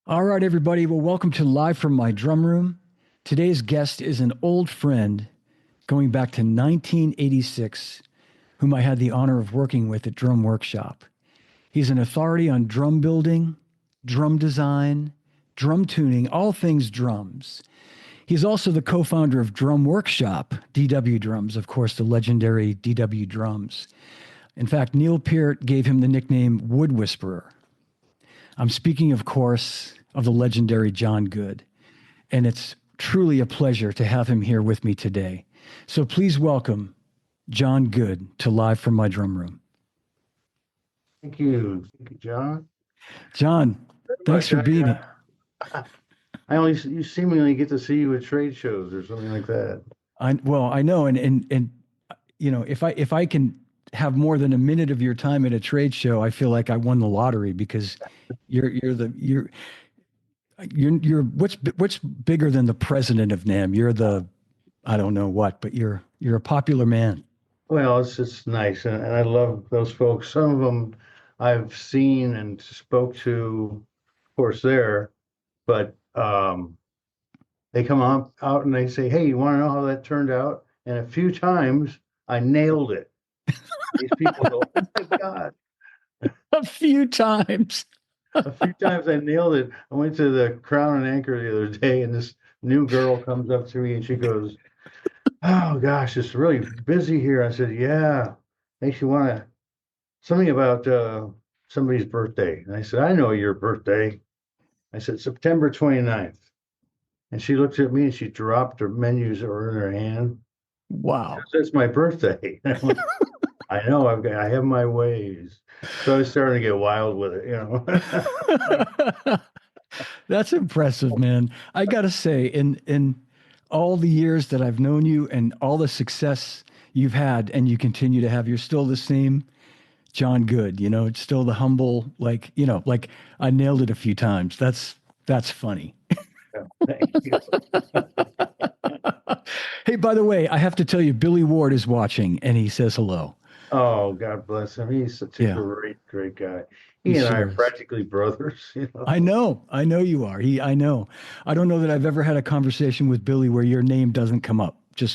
All right, everybody. Well, welcome to Live from My Drum Room. Today's guest is an old friend going back to 1986, whom I had the honor of working with at Drum Workshop. He's an authority on drum building, drum design, drum tuning, all things drums. He's also the co founder of Drum Workshop, DW Drums, of course, the legendary DW Drums. In fact, Neil Peart gave him the nickname Wood Whisperer. I'm speaking, of course, of the legendary John Good, and it's truly a pleasure to have him here with me today. So please welcome John Good to Live from My Drum Room. Thank you. Thank you, John. John, thanks for being here. I only you seemingly get to see you at trade shows or something like that. I know, and you know, if I can have more than a minute of your time at a trade show, I feel like I won the lottery because you're what's bigger than the president of NAMM? You're the I don't know what, but you're a popular man. Well, it's just nice, and I love those folks. Some of them I've seen and spoke to, of course, there, but they come out and they say, "Hey, you want to know how that turned out?" And a few times I nailed it. These people go, "Oh my God." A few times. A few times I nailed it. I went to the Crown and Anchor the other day, and this new girl comes up to me and she goes, "Oh gosh, it's really busy here." I said, "Yeah, makes you want to something about somebody's birthday." And I said, "I know your birthday." I said, "September 29th." And she looked at me and she dropped her menus that were in her hand. Wow. "It's my birthday." I know I have my ways. So I was starting to get wild with it, you know. That's impressive, man. I gotta say, in all the years that I've known you and all the success you've had and you continue to have, you're still the same John Good. You know, it's still the humble, like I nailed it a few times. That's funny. Thank you. Hey, by the way, I have to tell you, Billy Ward is watching and he says hello. Oh, God bless him. He's such a Yeah, great, great guy. he He and I sure are is. practically brothers, you know. I know you are. I know. I don't know that I've ever had a conversation with Billy where your name doesn't come up. Yeah,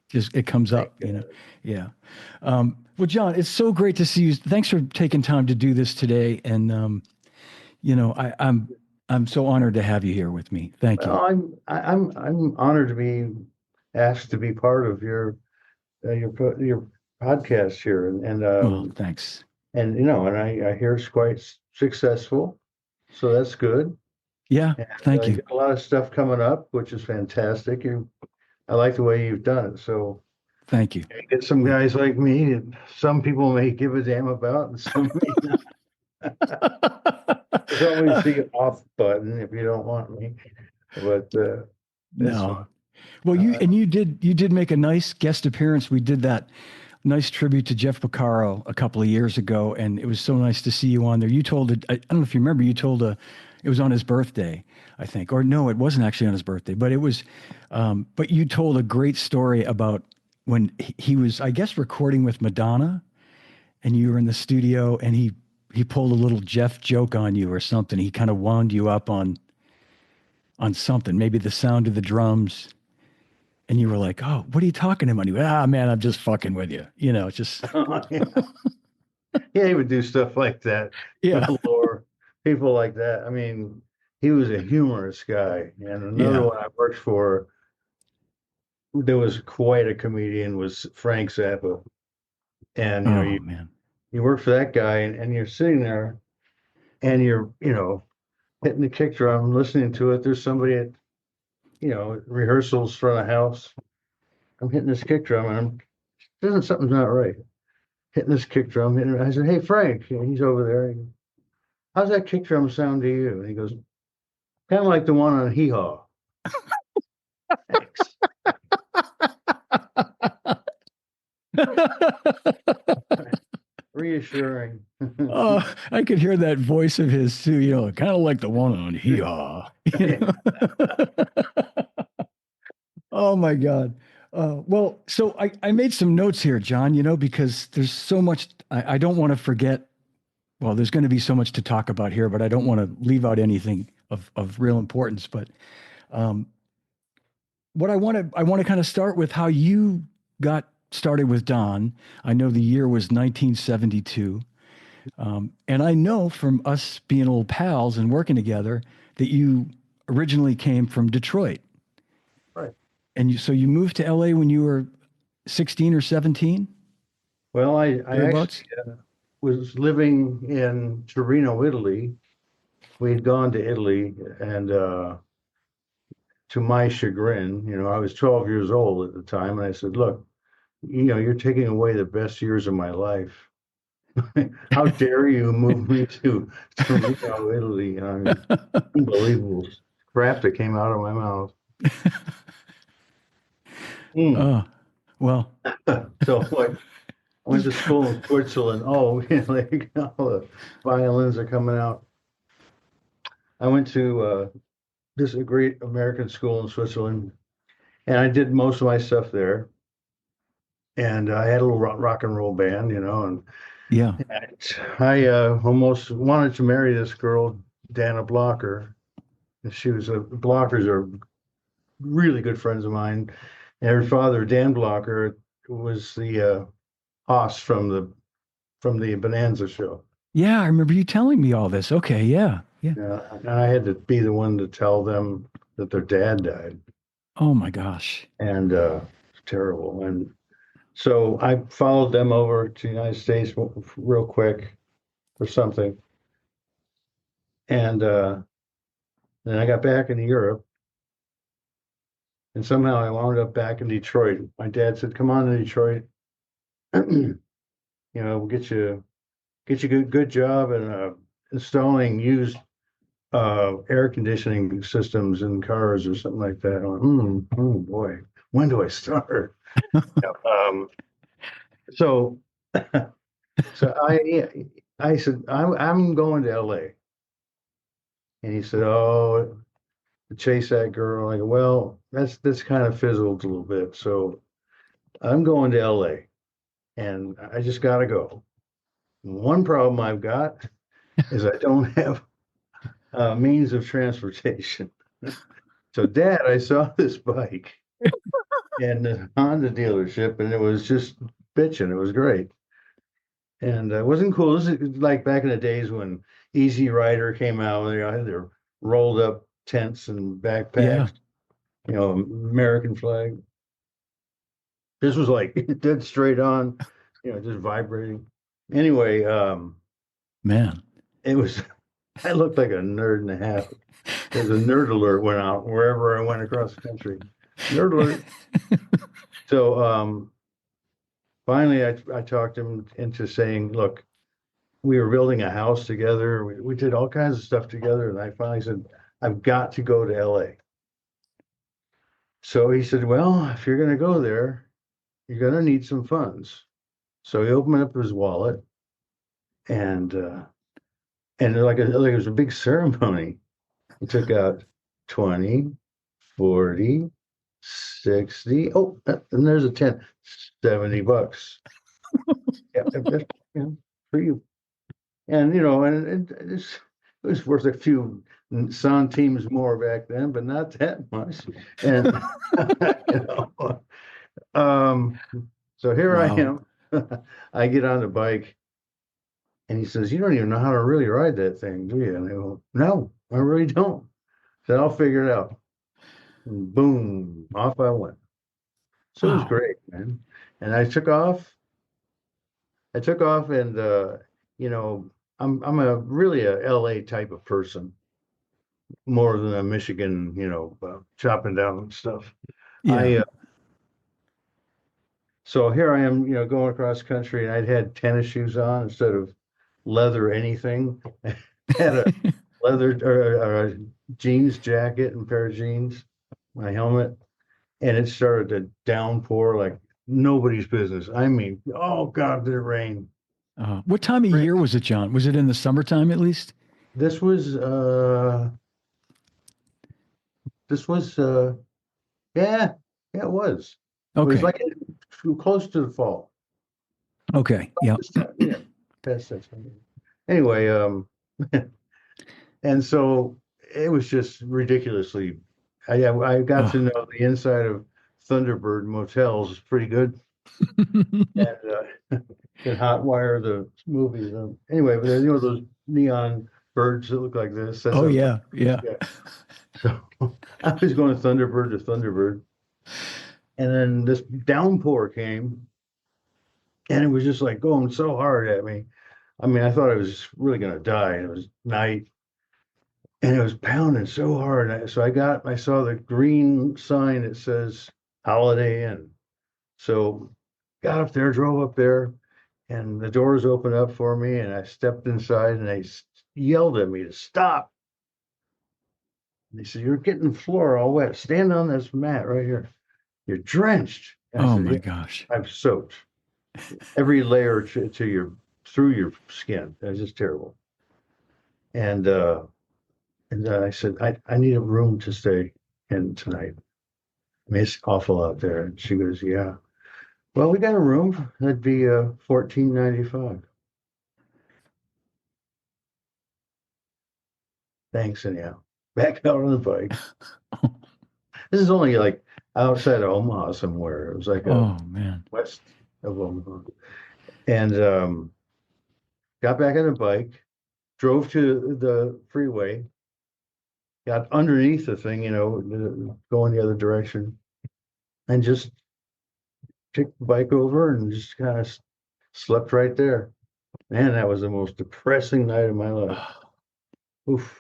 Just it comes thank up, you know. God. Yeah. Well, John, it's so great to see you. Thanks for taking time to do this today. And you know, I'm so honored to have you here with me. Thank you. Well, I'm honored to be asked to be part of your podcast here, Well, thanks. and you know, and I hear it's quite successful, so that's good. Yeah, And thank you you. got a lot of stuff coming up, which is fantastic. I like the way you've done it. So Thank you. you get some Thank guys like me, and some people may give a damn about, and some may not. There's always you. the off button if you don't want me, but it's fun. No. Well, Uh, you did make a nice guest appearance. We did that nice tribute to Jeff Porcaro a couple of years ago, and it was so nice to see you on there. You told it. I don't know if you remember. You told it was on his birthday, I think, or no, it wasn't actually on his birthday, but it was. But you told a great story about when he was, I guess, recording with Madonna, and you were in the studio, and he pulled a little Jeff joke on you or something. He kind of wound you up on something, maybe the sound of the drums. And you were like, "Oh, what are you talking about?" He went, "Ah, man, I'm just fucking with you." You know, just yeah, he would do stuff like that. yeah, Good Lord, people like that. I mean, he was a humorous guy. And another yeah. one I worked for, there was quite a comedian, was Frank Zappa. And you know, Oh man, you work for that guy, and you're sitting there, and you're hitting the kick drum, listening to it. There's somebody at rehearsals front of house. I'm hitting this kick drum, and something's not right. Hitting this kick drum, hitting it. I said, "Hey Frank," he's over there. He goes, "How's that kick drum sound to you?" And he goes, "Kind of like the one on Hee Haw." Thanks. Reassuring. oh, I could hear that voice of his too. You know, kind of like the one on Hee Haw. You Yeah. know? Oh my God. Well, so I made some notes here, John. You know, because there's so much. I don't want to forget. Well, there's going to be so much to talk about here, but I don't want to leave out anything of real importance. But um, what I want to kind of start with how you got started with Don. I know the year was 1972. And I know from us being old pals and working together that you originally came from Detroit. Right. And so you moved to LA when you were 16 or 17, Well, I actually thereabouts? was living in Torino, Italy. We'd gone to Italy, and to my chagrin, I was 12 years old at the time, and I said, "Look, you're taking away the best years of my life. How dare you move me to Torino, Italy?" I mean, unbelievable crap that came out of my mouth. Mm. Oh, well, So I went to school in Switzerland. Oh, like all the violins are coming out. I went to this a great American school in Switzerland, and I did most of my stuff there. And I had a little rock and roll band, and yeah. I almost wanted to marry this girl, Dana Blocker. And she was Blockers are really good friends of mine. And her father, Dan Blocker, was the hoss from the Bonanza show. Yeah, I remember you telling me all this. Okay, yeah. Yeah. And I had to be the one to tell them that their dad died, Oh my gosh. and it's terrible. And so I followed them over to the United States real quick or something, and then I get back into Europe, and somehow I wound up back in Detroit. My dad said, "Come on to Detroit. We'll get you good job in installing used air conditioning systems in cars or something like that." I went, oh boy, when do I start? Um, so so I said, I'm going to LA, and he said, "Oh, to chase that girl." I go, "Well, that's kind of fizzled a little bit, so I'm going to LA, and I just got to go. One problem I've got is I don't have means of transportation." So, Dad, I saw this bike in the Honda dealership, and it was just bitching. It was great, and it wasn't cool. This is like back in the days when Easy Rider came out. They had their rolled up tents and Yeah, backpacks, American flag. This was like dead straight on, just vibrating. Anyway, man. it was, I looked like a nerd and a half. There's a nerd alert went out wherever I went across the country. Nerd alert. So finally, I talked him into saying, "Look, we were building a house together. We did all kinds of stuff together." And I finally said, "I've got to go to LA." So he said, "Well, if you're going to go there, you're going to need some funds." So he opened up his wallet, and like it was a big ceremony. He took out 20, 40, 60. Oh, and there's a 10, $70. Yeah, that's, for you. And it was worth a few centimes more back then, but not that much. And you know, um, so here I Wow. am. I get on the bike, and he says, "You don't even know how to really ride that thing, do you?" And I go, "No, I really don't." So I'll figure it out. And boom, off I went. So it was Wow. great, man. And I took off. And you know, I'm a really a LA type of person, more than a Michigan, chopping down stuff. Yeah. I So here I am, going across country, and I'd had tennis shoes on instead of leather anything. Had a leather or a jeans jacket and pair of jeans, my helmet, and it started to downpour like nobody's business. I mean, oh God, did it rain? What time of Rain. year was it, John? Was it in the summertime at least? This was yeah, yeah, it was. It was Okay. like close to the fall. Okay. Yeah. Yeah, past that time. Anyway, and so it was just ridiculously. I got to Oh. know the inside of Thunderbird motels pretty good, and can hotwire the movies. Anyway, but you know those neon birds that look like this. That's Oh how. yeah, yeah. Yeah. So I was going Thunderbird to Thunderbird, and then this downpour came, and it was just like going so hard at me. I mean, I thought I was really going to die. And it was night, and it was pounding so hard. So I saw the green sign that says Holiday Inn. So got up there, drove up there, and the doors opened up for me, and I stepped inside, and they yelled at me to stop. They said, "You're getting the floor all wet. Stand on this mat right here. You're drenched." And I Oh said, my "Yeah, gosh. I'm soaked. Every layer to your through your skin. It's just terrible." And then I said, I need a room to stay in tonight. I mean, it's awful out there. And she goes, "Yeah. Well, we got a room. That'd be 14.95. Thanks, anyhow." Back out on the bike. This is only like outside of Omaha somewhere. It was like a Oh man. west of Omaha. And got back on the bike, drove to the freeway, got underneath the thing, going the other direction, and just kicked the bike over and just kind of slept right there. Man, that was the most depressing night of my life. Oof.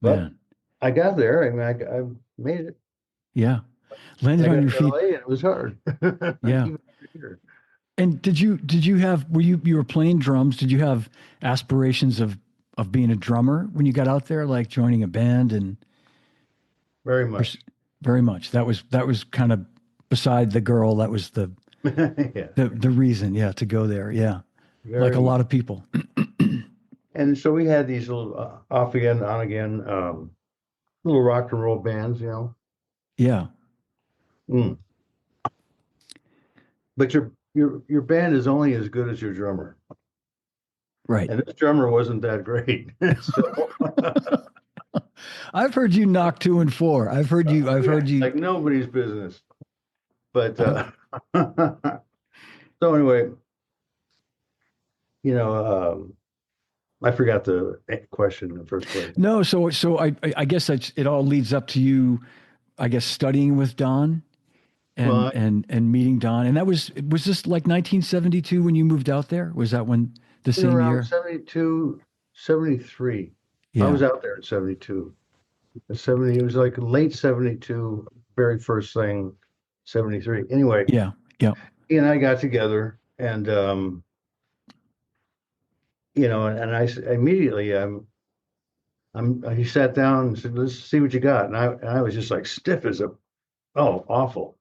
But Man. I got there. I mean, I made it. Yeah. Landed I on got your to feet. LA and it was hard. Yeah. Even here. And did you have were you were playing drums? Did you have aspirations of being a drummer when you got out there, like joining a band and Very pers- much. very much. That was kind of beside the girl. That was the Yeah, the reason, yeah, to go there. Yeah. Like very a much. lot of people. And so we had these little off again, on again, little rock and roll bands, Yeah. Mm. But your band is only as good as your drummer. Right. And this drummer wasn't that great. So I've heard you knock two and four. I've yeah, heard you like nobody's business. But so anyway, you know, I forgot the question in the first place. No, so I guess it all leads up to you, I guess, studying with Don Well, and meeting Don. And was this like 1972 when you moved out there? Was that when the in same around year? 72, 73. I Yeah. was out there in 72. In 70, it was like late 72, very first thing, 73. Anyway, Yeah. Yeah. he and I got together and and immediately he sat down and said, "Let's see what you got." And I was just like stiff as a awful.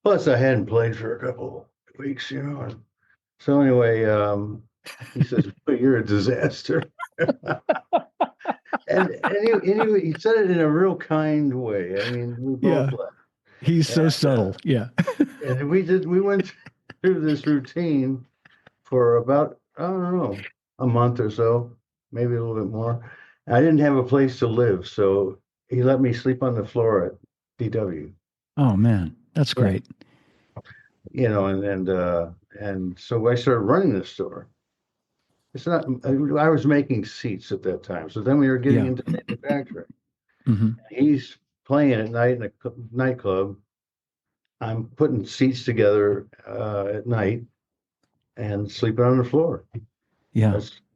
Plus I hadn't played for a couple of weeks, And so anyway, he says, "Well, you're a disaster." And he said it in a real kind way. I mean, we both Yeah. laughed. He's so And subtle. Yeah. we went through this routine for about, I don't know, a month or so, maybe a little bit more. I didn't have a place to live, so he let me sleep on the floor at DW. Oh man, that's Yeah, great. and so I started running the store. It's not. I was making seats at that time, so then we were getting Yeah. into manufacturing. Hmm. He's playing at night in a nightclub. I'm putting seats together at night and sleeping on the floor. Yeah.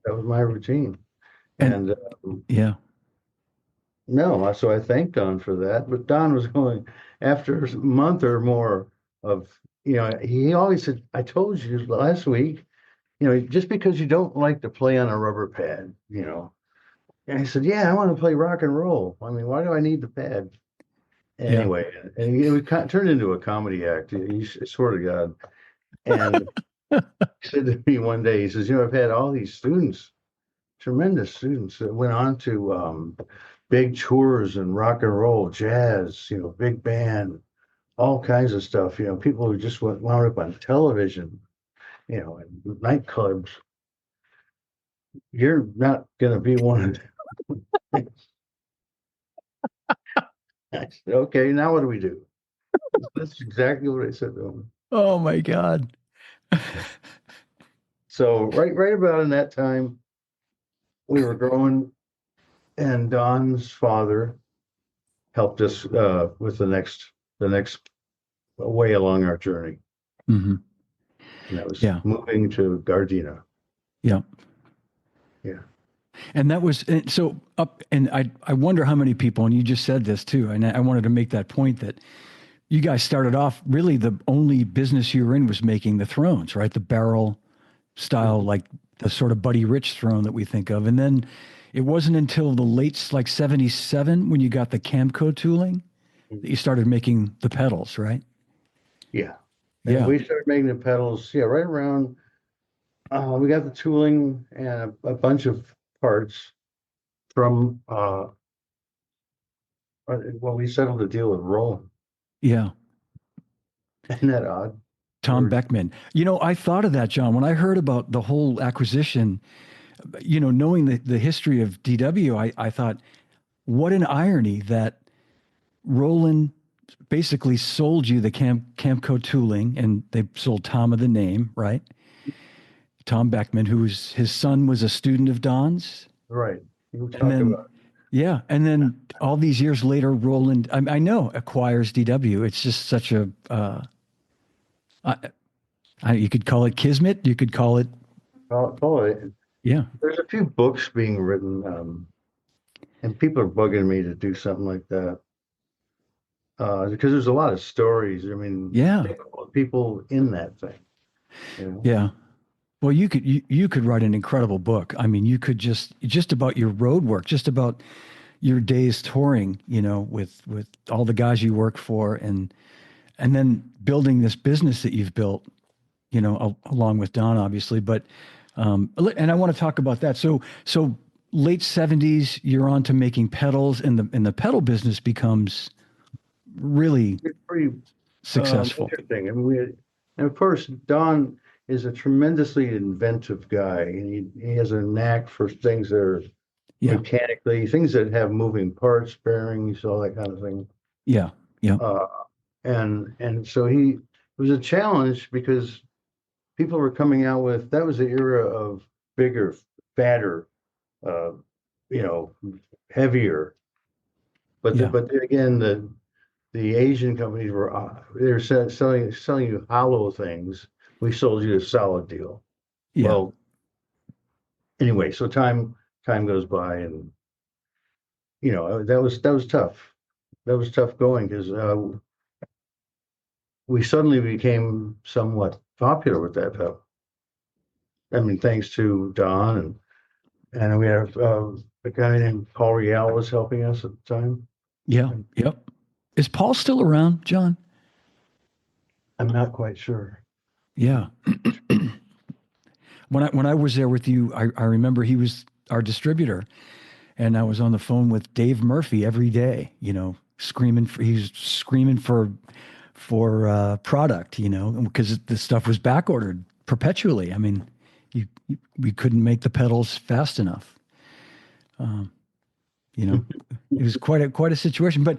That was my routine. And And yeah. no, so I thanked Don for that. But Don was going after a month or more of, he always said, "I told you last week, just because you don't like to play on a rubber pad. And I said, "Yeah, I want to play rock and roll. I mean, why do I need the pad?" Yeah. Anyway, and it turned into a comedy act. I swear to God. And he said to me one day, he says, "I've had all these students, tremendous students that went on to big tours and rock and roll, jazz, big band, all kinds of stuff. People who just wound up on television, and nightclubs. You're not going to be one of them." I said, okay, now what do we do? That's exactly what I said to him. Oh my God. So right about in that time, we were growing, and Don's father helped us with the next way along our journey, Hmm. and that was Yeah. moving to Gardena. Yeah. Yeah. And that was and so up, and I wonder how many people, and you just said this too, and I wanted to make that point that you guys started off really the only business you were in was making the thrones, right? The barrel style, Mhm. like the sort of Buddy Rich throne that we think of. And then it wasn't until the late like 77 when you got the Camco tooling that you started making the pedals, right? Yeah. And Yeah. we started making the pedals, yeah, right around we got the tooling and a bunch of parts from well, we settled the deal with Roland. Yeah. Isn't that odd? Tom Or Beckman. I thought of that, John, when I heard about the whole acquisition, knowing the history of DW, I thought, what an irony that Roland basically sold you the Camco tooling, and they sold Tom of the name, right? Tom Beckman, who's his son was a student of Don's, right. You and talk then about yeah, and then all these years later, Roland, I know, acquires DW. It's just such a I, you could call it kismet. You could call it it. yeah, There's a few books being written, and people are bugging me to do something like that. Because there's a lot of stories. I mean, yeah, think about people in that thing, you know. yeah. Well, you could write an incredible book. I mean, you could just about your road work, just about your days touring, with all the guys you work for, and then building this business that you've built, along with Don, obviously. But and I want to talk about that. So late 70s, you're on to making pedals, and the pedal business becomes really It's pretty successful. interesting. I mean, and of course, Don is a tremendously inventive guy, and he has a knack for things that are Yeah, mechanically, things that have moving parts, bearings, all that kind of thing. yeah, yeah, Uh, and so it was a challenge because people were coming out with that was the era of bigger, fatter, uh, you know, heavier. yeah, But then again, the Asian companies were they're selling you hollow things. We sold you a solid deal. yeah, Well, anyway, so time goes by, and that was tough. That was tough going because we suddenly became somewhat popular with that pedal. I mean, thanks to Don and we have a guy named Paul Rial was helping us at the time. yeah, And yep. Is Paul still around, John? I'm not quite sure. Yeah. When I was there with you, I remember he was our distributor, and I was on the phone with Dave Murphy every day, he's screaming for product, because the stuff was back ordered perpetually. I mean, we couldn't make the pedals fast enough. Um, you know, it was quite a situation. But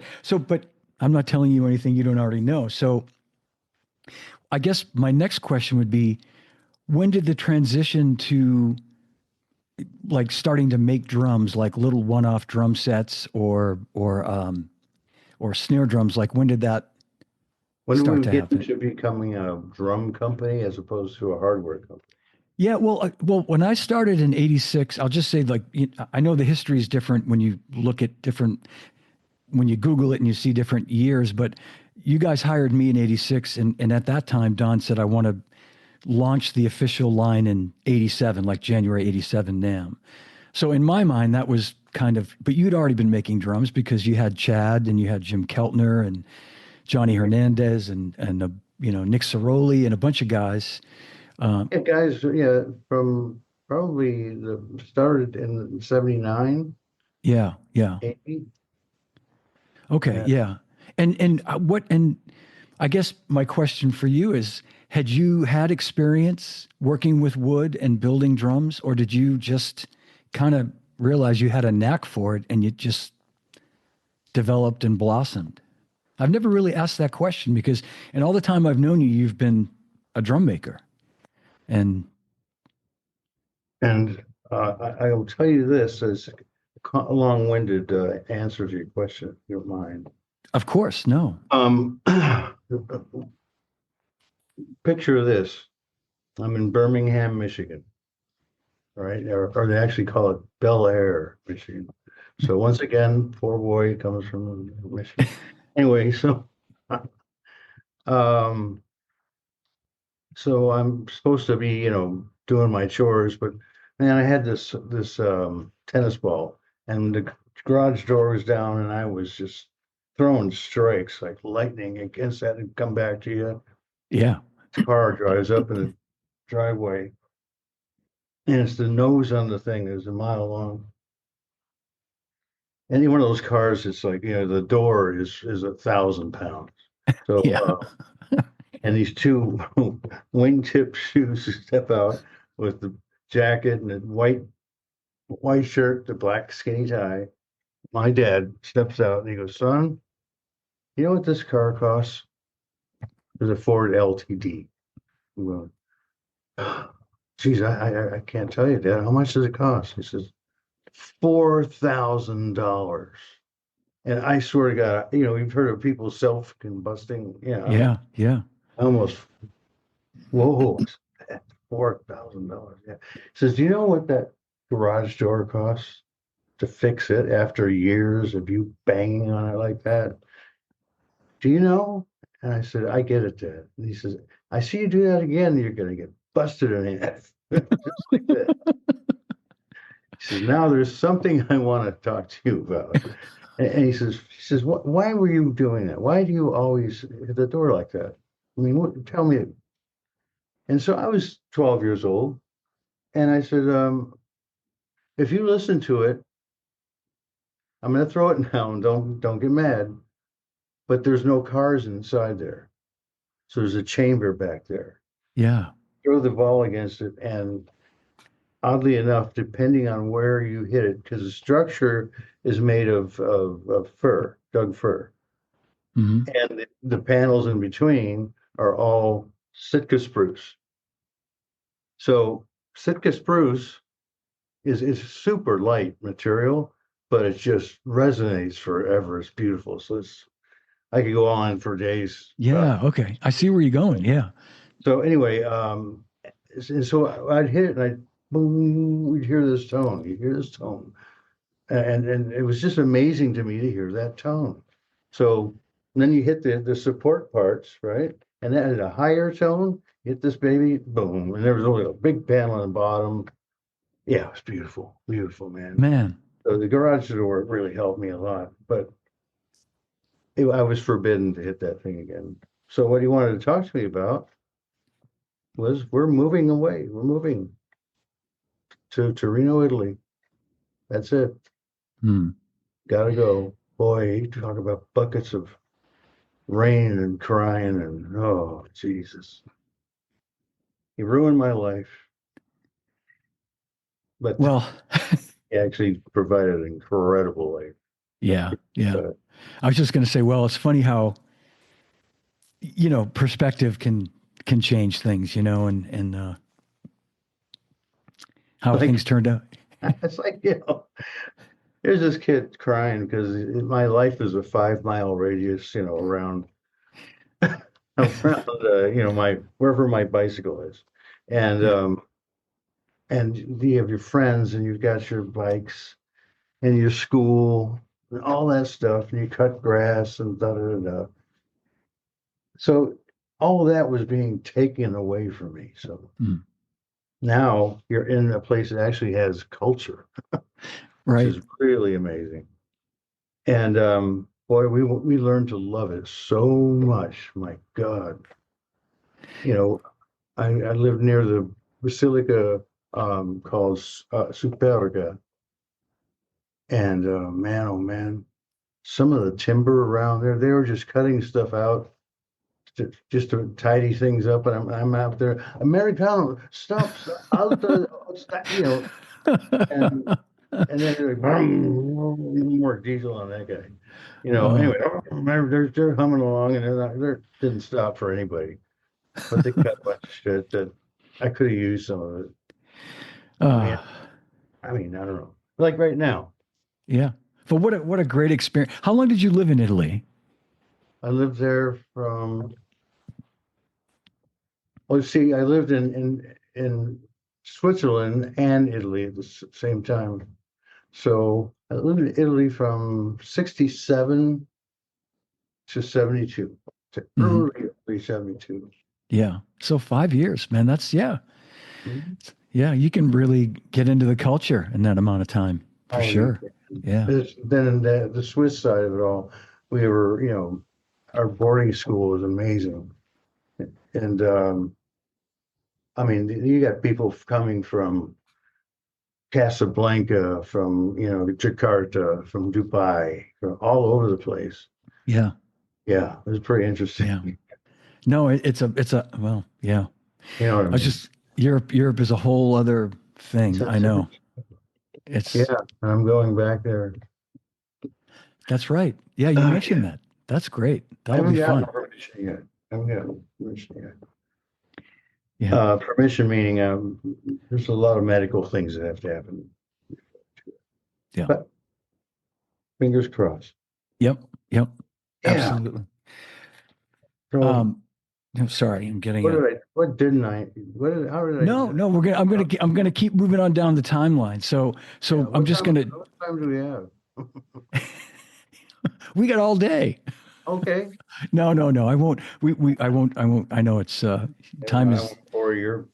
I'm not telling you anything you don't already know. So I guess my next question would be, when did the transition to like starting to make drums, like little one-off drum sets or snare drums, like when did that When did start we to get happen? into becoming a drum company as opposed to a hardware company? Yeah, well, when I started in '86, I'll just say like I know the history is different when you look at different when you Google it and you see different years, but you guys hired me in '86, and at that time, Don said I want to launch the official line in '87, like January '87 NAMM. So in my mind, that was kind of, but you'd already been making drums because you had Chad and you had Jim Keltner and Johnny Hernandez and Nick Ceroli and a bunch of guys. Um, Yeah, guys, yeah, from probably the started in 79, yeah, yeah. 80. Okay, Yeah. yeah. And I guess my question for you is, had you had experience working with wood and building drums, or did you just kind of realize you had a knack for it and you just developed and blossomed? I've never really asked that question because in all the time I've known you, you've been a drum maker. And And I will tell you this as a long-winded answer to your question, if you don't mind. of course, no. Picture this. I'm in Birmingham, Michigan, right? Or they actually call it Bel Air, Michigan. So once again, poor boy comes from Michigan. Anyway, um, so I'm supposed to be, doing my chores, but man, I had this tennis ball, and the garage door was down, and I was just throwing strikes like lightning against that and come back to you. Yeah. Car drives up in the driveway, and it's the nose on the thing is a mile long. Any one of those cars, it's like, the door is 1,000 pounds. So, Yeah. and these two wingtip shoes step out with the jacket and the white shirt, the black skinny tie. My dad steps out and he goes, "Son, you know what this car costs?" There's a Ford LTD. I'm going, geez, I can't tell you, Dad. How much does it cost? He says, $4,000. And I swear to God, we've heard of people self-combusting. Yeah, Yeah. Yeah. I almost, whoa, $4,000. Yeah. He says, "Do you know what that garage door costs to fix it after years of you banging on it like that? Do you know?" And I said, "I get it, Dad." And he says, "I see you do that again, you're going to get busted in half." Just like that. He says, "Now there's something I want to talk to you about." And he says, Why were you doing that? Why do you always hit the door like that? I mean, tell me." And so I was 12 years old, and I said, "If you listen to it, I'm going to throw it now, and don't get mad. But there's no cars inside there, so there's a chamber back there. Yeah. Throw the ball against it, and oddly enough, depending on where you hit it, because the structure is made of fir, Doug fir, Hmm. and the panels in between are all Sitka spruce. So Sitka spruce is super light material, but it just resonates forever. It's beautiful. So I could go on for days. Yeah. Okay. I see where you're going. Yeah. So anyway, and so I'd hit it, and I boom, we'd hear this tone. You hear this tone, and it was just amazing to me to hear that tone. So then you hit the support parts, right? And then at a higher tone, hit this baby, boom, and there was only a big panel on the bottom. Yeah, it was beautiful, beautiful, man. Man. So the garage door really helped me a lot, but I was forbidden to hit that thing again. So what he wanted to talk to me about was we're moving away. We're moving to Torino, Italy. That's it. Hmm. Gotta go. Boy, you talk about buckets of rain and crying and oh Jesus. He ruined my life, but Well, he actually provided an incredible life. yeah. Yeah. Uh, I was just going to say, well, it's funny how, perspective can change things, and how like things turned out. it's like, here's this kid crying because my life is a 5 mile radius, around around my wherever my bicycle is. And Yeah. you have your friends and you've got your bikes and your school and all that stuff, and you cut grass and da da da da. So all of that was being taken away from me. So Mm. now you're in a place that actually has culture, which Right. is really amazing. And boy, we learned to love it so much. My God, you know, I live near the basilica called Superga, and man, oh man, some of the timber around there, they were just cutting stuff out just to tidy things up, and I'm out there, Americano, stop, stop, out, stop, and And then they're like, "Vroom, more diesel on that guy. Oh, Anyway, they're humming along and they didn't stop for anybody, but they cut a bunch of shit that I could have used some of it. I mean, uh, I don't know. Like right now, yeah. But what a great experience. How long did you live in Italy? I lived there well, see, I lived in Switzerland and Italy at the same time. So I lived in Italy from 67 to 72, to Hmm. early 72. Yeah. So 5 years, man. That's yeah. Mhm. Yeah, you can really get into the culture in that amount of time, for Oh, you sure. can. Yeah. Then in the Swiss side of it all, we were, our boarding school was amazing. And I mean, you got people coming from Casablanca, from, Jakarta, from Dubai, from all over the place. Yeah. Yeah, it was pretty interesting. Yeah. No, it's a well, yeah. You know what I I was mean? just Europe is a whole other thing. I know. Yeah, It's I'm going back there. that's right. Yeah, you Oh, mentioned yeah. that. That's great. I That'll be haven't gotten fun. permission yet. I haven't gotten permission yet. Yeah. Permission meaning there's a lot of medical things that have to happen. Yeah. But fingers crossed. Yep. Yep. Yeah. Absolutely. So Um, no, sorry, I'm getting a how did I, no, no, I'm gonna keep moving on down the timeline. yeah, So I'm just gonna what time do we have? we got all day. Okay. No, no, no. I won't. I won't. I know it's And time I is won't bore your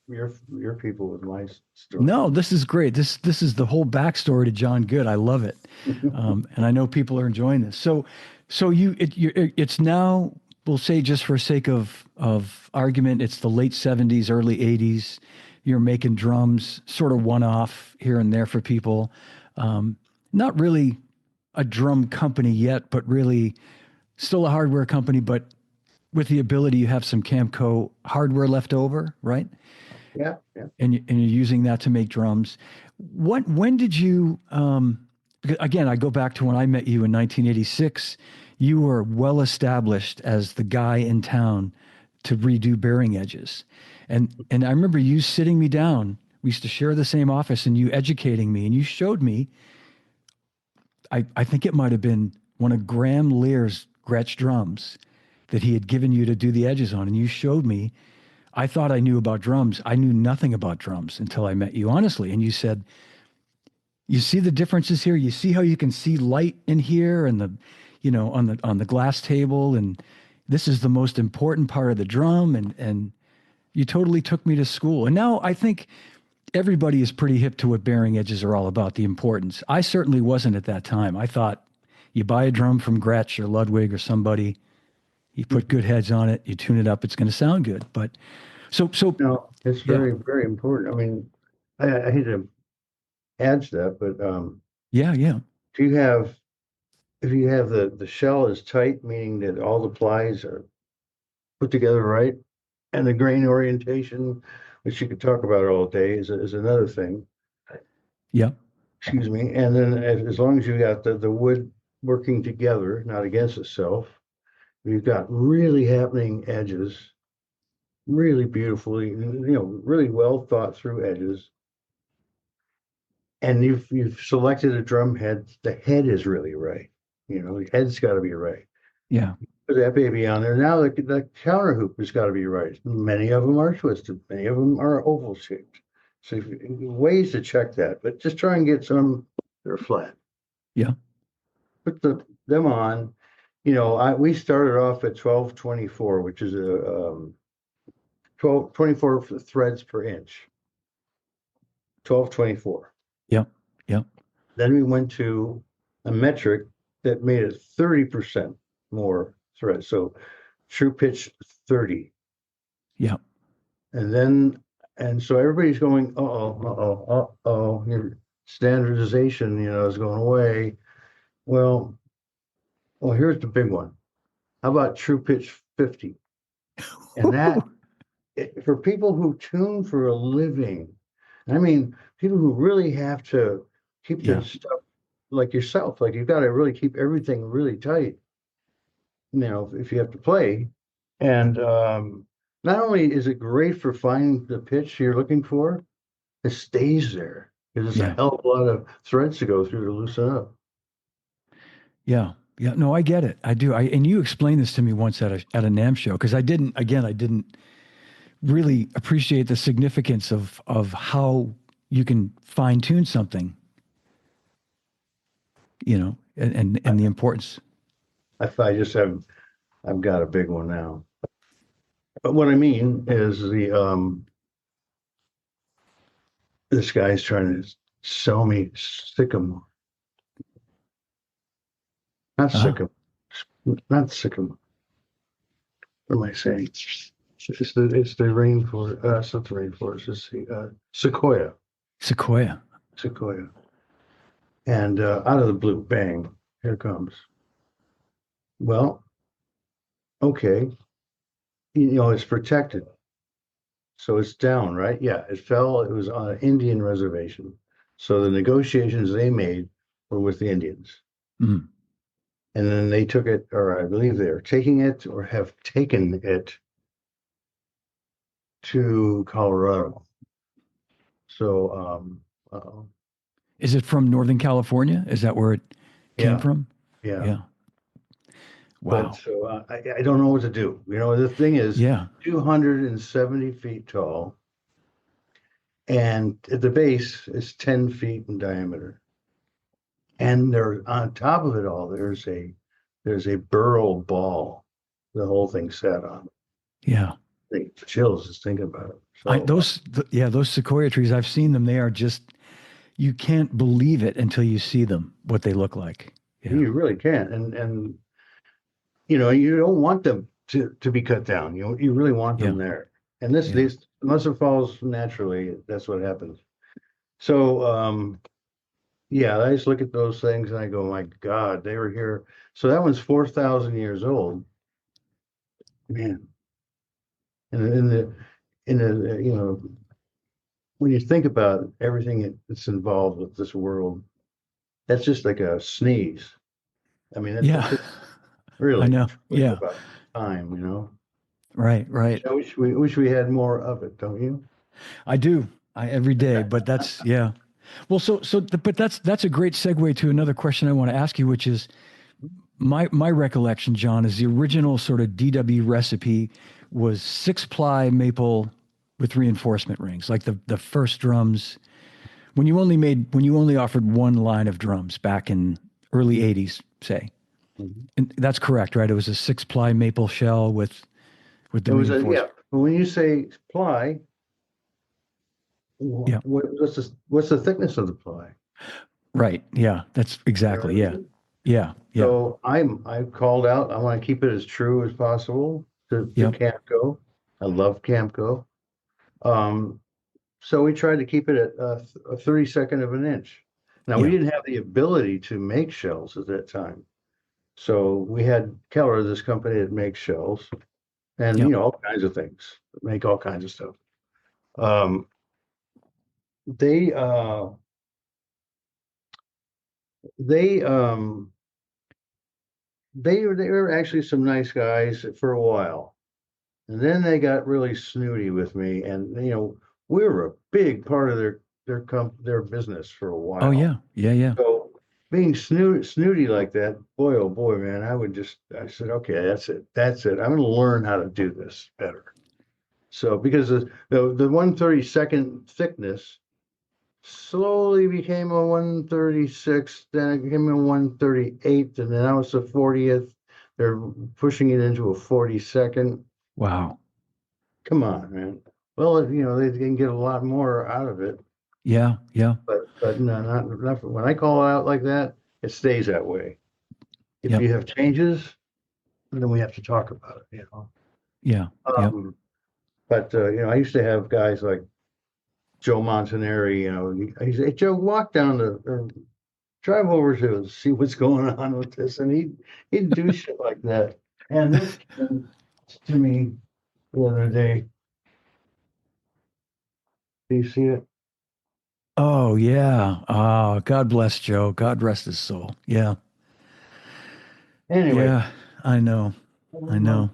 people with my story. no. This is great. This is the whole backstory to John Good. I love it, and I know people are enjoying this. So it's now we'll say just for sake of argument, it's the late '70s, early '80s. You're making drums, sort of one off here and there for people. Not really a drum company yet, but really still a hardware company, but with the ability you have some Camco hardware left over, right? Yeah, yeah. And you're using that to make drums. When did you because again, I go back to when I met you in 1986. You were well established as the guy in town to redo bearing edges. And I remember you sitting me down. We used to share the same office and you educating me and you showed me I think it might have been one of Graham Lear's Gretsch drums that he had given you to do the edges on. And you showed me, I thought I knew about drums. I knew nothing about drums until I met you, honestly. And you said, you see the differences here. You see how you can see light in here and on the glass table. And this is the most important part of the drum. And you totally took me to school. And now I think everybody is pretty hip to what bearing edges are all about, the importance. I certainly wasn't at that time. I thought you buy a drum from Gretsch or Ludwig or somebody, you put good heads on it, you tune it up, it's going to sound good. But so No, it's yeah, very, very important. I mean, I hate to add to that, but yeah, yeah, if you have if you have the shell is tight, meaning that all the plies are put together right, and the grain orientation, which you could talk about all day, is another thing. yeah, Excuse me. And then as long as you got the wood working together, not against itself, you've got really happening edges, really beautifully, really well thought through edges. And you've selected a drum head. The head is really right. The head's got to be right. yeah, Put that baby on there. Now the counter hoop has got to be right. Many of them are twisted. Many of them are oval shaped. So ways to check that, but just try and get some that are flat. yeah, Put them on. We started off at 1224, which is a 24 threads per inch. 1224. yeah, yeah, Then we went to a metric that made it 30% more threads. So true pitch 30. yeah, And so everybody's going, your standardization, is going away. Well, here's the big one. How about true pitch 50? And that for people who tune for a living, I mean, people who really have keep the Yeah. stuff like yourself. Like you've got to really keep everything really tight, if you have to play. And not only is it great for finding the pitch you're looking for, it stays there. There's a Yeah. hell of a lot of threads to go through to loosen up. Yeah. Yeah. No, I get it. I do. And you explained this to me once at a NAM show because I didn't really appreciate the significance of how you can fine tune something, and the importance. I just have I've got a big one now. But what I mean is this guy's trying to sell me sycamore. Not Uh-huh. sycamore. Not sycamore. What am I saying? It's the rainforest. It's not the rainforest. It's the sequoia. Sequoia. Sequoia. And out of the blue, bang, here it comes. Well, okay. It's protected. So it's down, right? Yeah, it fell. It was on an Indian reservation. So the negotiations they made were with the Indians. Mm. And then they took it, or I believe they're taking it or have taken it to Colorado. So, Is it from Northern California? Is that where it came yeah, from? yeah. Yeah. But Wow. so I don't know what to do. The thing is Yeah. 270 feet tall, and at the base is 10 feet in diameter. And there on top of it all, there's a burl ball the whole thing sat on. Yeah. Chills just thinking about it. I So those yeah, those sequoia trees, I've seen them. They are just you can't believe it until you see them, what they look like. Yeah. you really can't. And you don't want them to be cut down. You really want them Yeah. there. And this Yeah. this unless it falls naturally, that's what happens. So yeah, I just look at those things and I go, my God, they were here. So that one's 4,000 years old. Man. And in the when you think about everything that's involved with this world, that's just like a sneeze. I mean, that's Yeah. it. I Really, know. think Yeah. about time. Right, right. I wish we had more of it, don't you? I do. I every day, but that's yeah. Well, but that's a great segue to another question I want to ask you, which is my recollection, John, is the original sort of DW recipe was 6-ply maple with reinforcement rings, like the first drums when you only offered one line of drums back in early 80s, say. Mhm. And that's correct, right? It was a 6-ply maple shell with It the was yeah. reinforcement. But when you say ply, Yeah. what's the thickness of the ply? Right. Yeah. That's You know what exactly. I Yeah. mean? Yeah. Yeah. So I've called out. I want to keep it as true as possible to Yep. Camco. I love Camco. Um, so we tried to keep it at a 32nd of an inch. Now we Yeah. didn't have the ability to make shells at that time. So we had Keller, this company that makes shells and Yep. all kinds of things, make all kinds of stuff. Um, they uh they they were actually some nice guys for a while. And then they got really snooty with me, and we were a big part of their business for a Oh while. yeah. Yeah. Yeah. So being snooty like that, boy, oh boy, man, I said, okay, that's it. I'm going to learn how to do this better. So because the 132nd thickness slowly became a 136, then it became a 138, and then now it's a 40th. They're pushing it into a 42nd. Wow. Come on, man. Well, they can get a lot more out of it, Yeah. Yeah. but no, not when I call it out like that, it stays that way. If Yep. you have changes, then we have to talk about it. Yeah. Yep. Um, but I used to have guys like Joe Montanari. He said, "Hey, Joe, walk down or drive over to see what's going on with this," and he'd do shit like that. And this came to me the other day. Do you see it? Oh yeah. Oh, God bless Joe. God rest his soul. Yeah. Anyway, Yeah. I know. I know.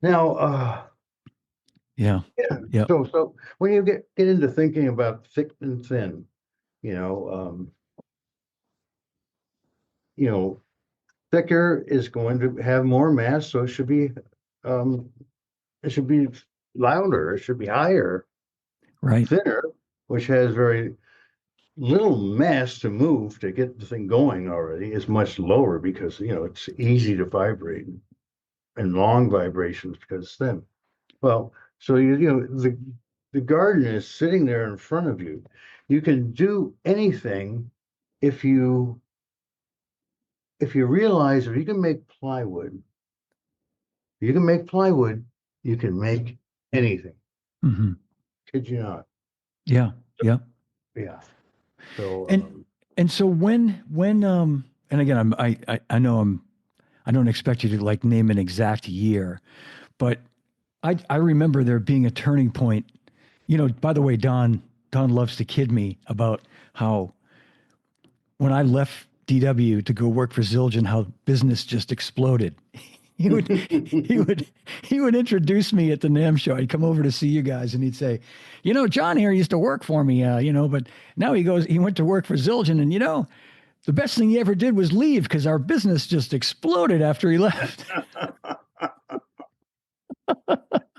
now, Yeah. yeah. Yep. So when you get into thinking about thick and thin, you know, you know, thicker is going to have more mass, so um, it should be louder, it should be higher. Right. Thinner, which has very little mass to move to get the thing going already, is much lower because it's easy to vibrate and long vibrations because it's thin. Well, so the garden is sitting there in front of you. You can do anything if you realize if you can make plywood, you can make plywood, you can make anything. Hmm. Kid you not. Yeah. Yeah. Yeah. So And and so when and again I know I don't expect you to like name an exact year, but I remember there being a turning point. You know, by the way, Don loves to kid me about how when I left DW to go work for Zildjian, how business just exploded. He would he would he would introduce me at the NAM show. I'd come over to see you guys, and he'd say, "You know, John here used to work for me, but now he went to work for Zildjian, and the best thing he ever did was leave because our business just exploded after he left."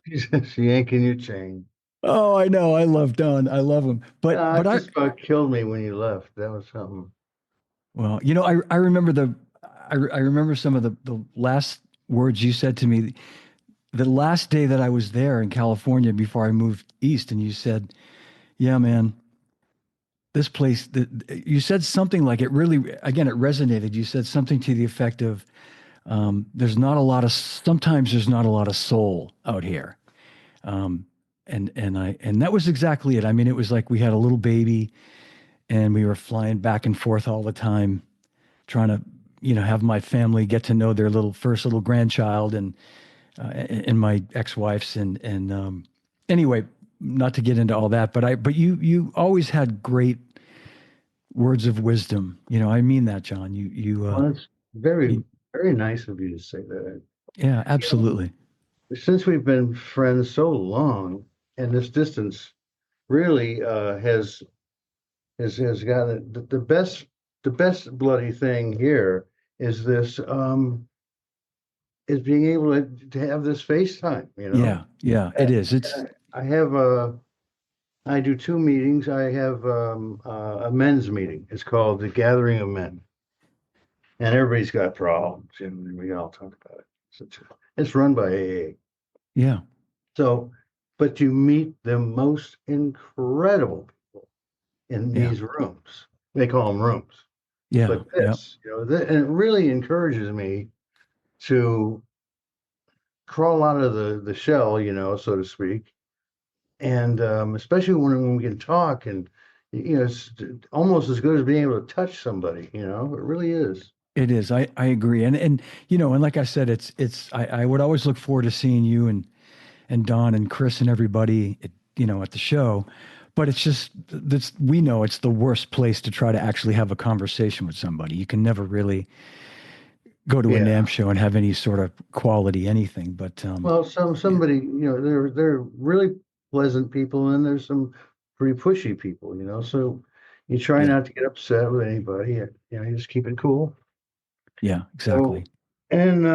she's yanking your chain. Oh, I know. I love Don. I love him. But It I just about killed me when you left. That was something. well, I remember I remember some of the last words you said to me the last day that I was there in California before I moved east, and you said, "Yeah, man, this place." You said something like it really, again, it resonated. You said something to the effect of, "There's not a lot of sometimes there's not a lot of soul out here," um, and that was exactly it. I mean, it was like we had a little baby, and we were flying back and forth all the time, trying to have my family get to know their first little grandchild and my ex-wife's and anyway, not to get into all that, but you always had great words of wisdom. I mean that, John. Well, it's very, You very nice of you to say that. yeah, You know, absolutely. since we've been friends so long, and this distance really has gotten the best bloody thing here is this is being able to have this FaceTime. Yeah, yeah, it is. It's I have I do two meetings. I have a men's meeting. It's called the Gathering of Men, and everybody's got problems, and we all talk about it. It's run by AA. yeah, So, but you meet the most incredible people in yeah, these rooms. They call them rooms. yeah, But yeah. and it really encourages me to crawl out of the shell, so to speak. And especially when we can talk and, it's almost as good as being able to touch somebody, it really is. It is. I agree. And like I said, I would always look forward to seeing you and Don and Chris and everybody at the show. But it's just that's we know it's the worst place to try to actually have a conversation with somebody. You can never really go to a NAM Yeah. show and have any sort of quality anything. But Well, yeah, somebody, they're really pleasant people, and there's some pretty pushy people, so you try yeah, not to get upset with anybody, you just keep it cool. yeah, So, exactly. and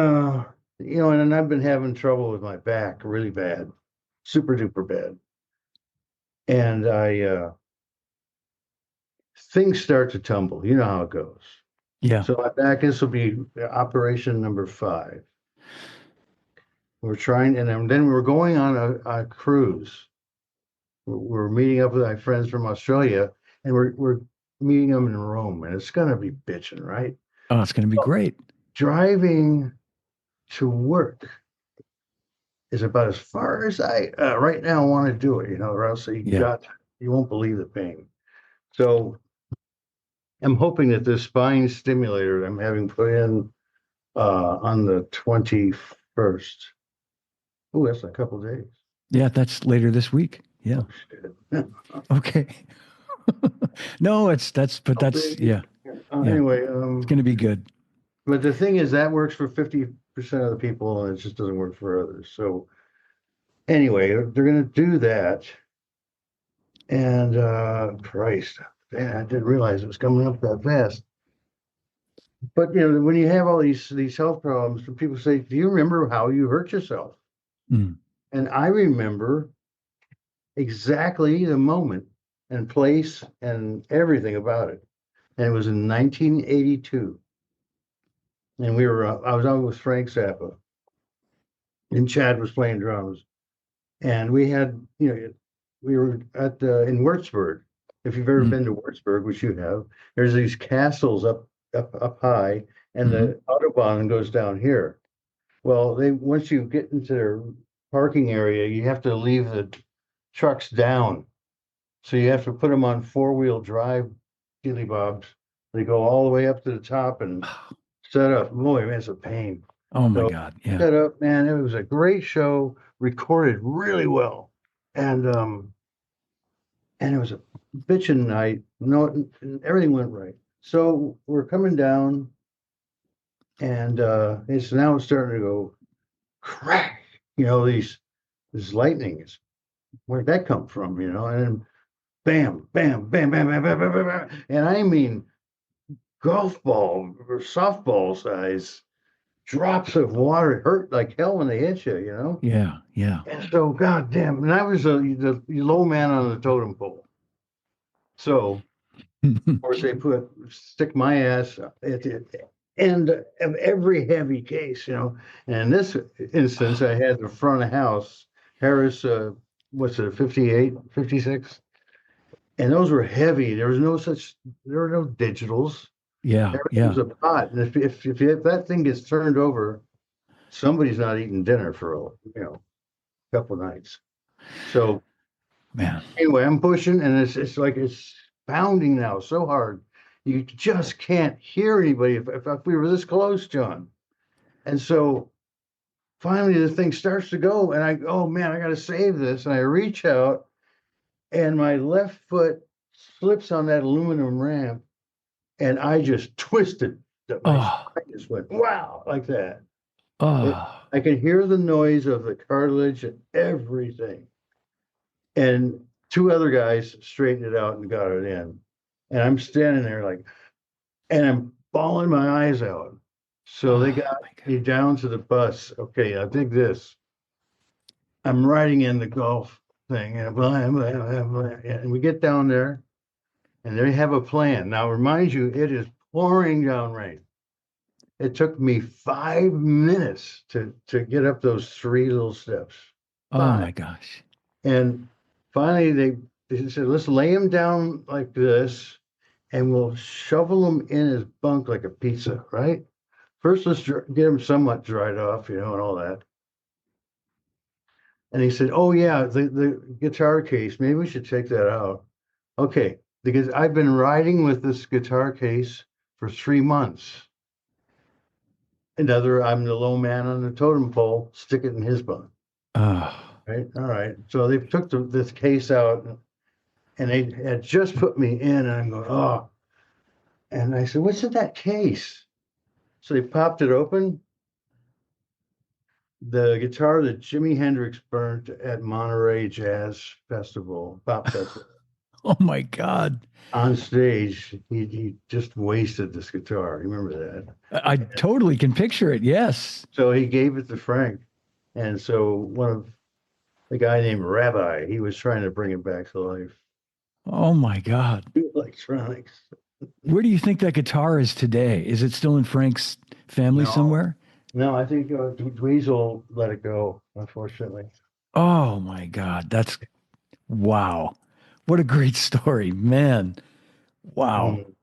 and I've been having trouble with my back really bad, super duper bad. And things start to tumble. You know how it goes. Yeah, So my back, this will be operation number 5. We're trying, and then we're going on a cruise. We're meeting up with my friends from Australia, and we're meeting them in Rome, and it's gonna be bitching, right? oh, it's going to be So great. driving to work is about as far as I right now want to do it, or else Yeah, you won't believe the pain. So I'm hoping that this spine stimulator that I'm having put in on the 21st. Oh, that's a couple days. yeah, that's later this week. Yeah. Oh shit. Okay. No, but Oh, that's, baby. yeah. Yeah. Anyway, It's going to be good. but the thing is that works for 50% of the people and it just doesn't work for others. So anyway, they're gonna do that. And Christ, man, I didn't realize it was coming up that fast. But when you have all these health problems, people say, "Do you remember how you hurt yourself?" Mm. And I remember exactly the moment and place and everything about it. And it was in 1982, and I was out with Frank Zappa, and Chad was playing drums, and we were at in Würzburg. If you've ever Mm. been to Würzburg, which you have, there's these castles up high, and Hmm. the Autobahn goes down here. Well, they once you get into their parking area, you have to leave the trucks down. So you have to put them on four-wheel drive dilly bobs. They go all the way up to the top and set up. Boy, man, it's a pain. Oh my So God. Yeah. set up, man, it was a great show, recorded really well. And it was a bitchin' night. No, everything went right. So we're coming down, and it's now starting to go crack. This lightning is where'd that come from? And then bam, bam, bam, bam, bam, bam, bam, bam, bam. And I mean golf ball or softball size drops of water hurt like hell when they hit you. Yeah. Yeah. And so, goddamn, and I was the low man on the totem pole. So of course, they stick my ass at the end of every heavy case. And in this instance, I had the front of house, Harris, what's it, 58, 56, and those were heavy. There were no digitals. Yeah. Everything was Yeah. a pot. And if that thing gets turned over, somebody's not eating dinner for couple nights. So Man. anyway, I'm pushing, and it's like it's pounding now so hard. You just can't hear anybody if we were this close, John. And so finally the thing starts to go, and oh man, I got to save this. And I reach out, and my left foot slips on that aluminum ramp, and I just twisted. My Oh. spine just went wow like that. Oh. I could hear the noise of the cartilage and everything. And two other guys straightened it out and got it in. And I'm standing there and I'm bawling my eyes out. So they Oh got my God. me down to the bus. Okay, I think this. I'm riding in the golf thing, and and we get down there, and they have a plan. Now, remind you, it is pouring down rain. It took me 5 minutes to get up those three little steps. Oh Five. my gosh. And finally, they said, let's lay him down like this, and we'll shovel him in his bunk like a pizza, right? First, let's get him somewhat dried off, and all that. And he said, oh, yeah, the guitar case, maybe we should take that out. Okay, because I've been riding with this guitar case for 3 months. I'm the low man on the totem pole, stick it in his bunk, Oh. right? All right. So they took this case out, and they had just put me in, and I'm going, oh. And I said, what's in that case? So they popped it open. The guitar that Jimi Hendrix burnt at Monterey Jazz Festival, Pop Festival. Oh my God. On stage, he just wasted this guitar. You remember I that? totally can picture it. Yes. So he gave it to Frank. And so one of the guy named Rabbi, he was trying to bring it back to life. Oh my God. Electronics. Where do you think that guitar is today? Is it still in Frank's family No, somewhere? no, I think Dweezil let it go, unfortunately. Oh my God. That's wow. What a great story, man. Wow. Mm.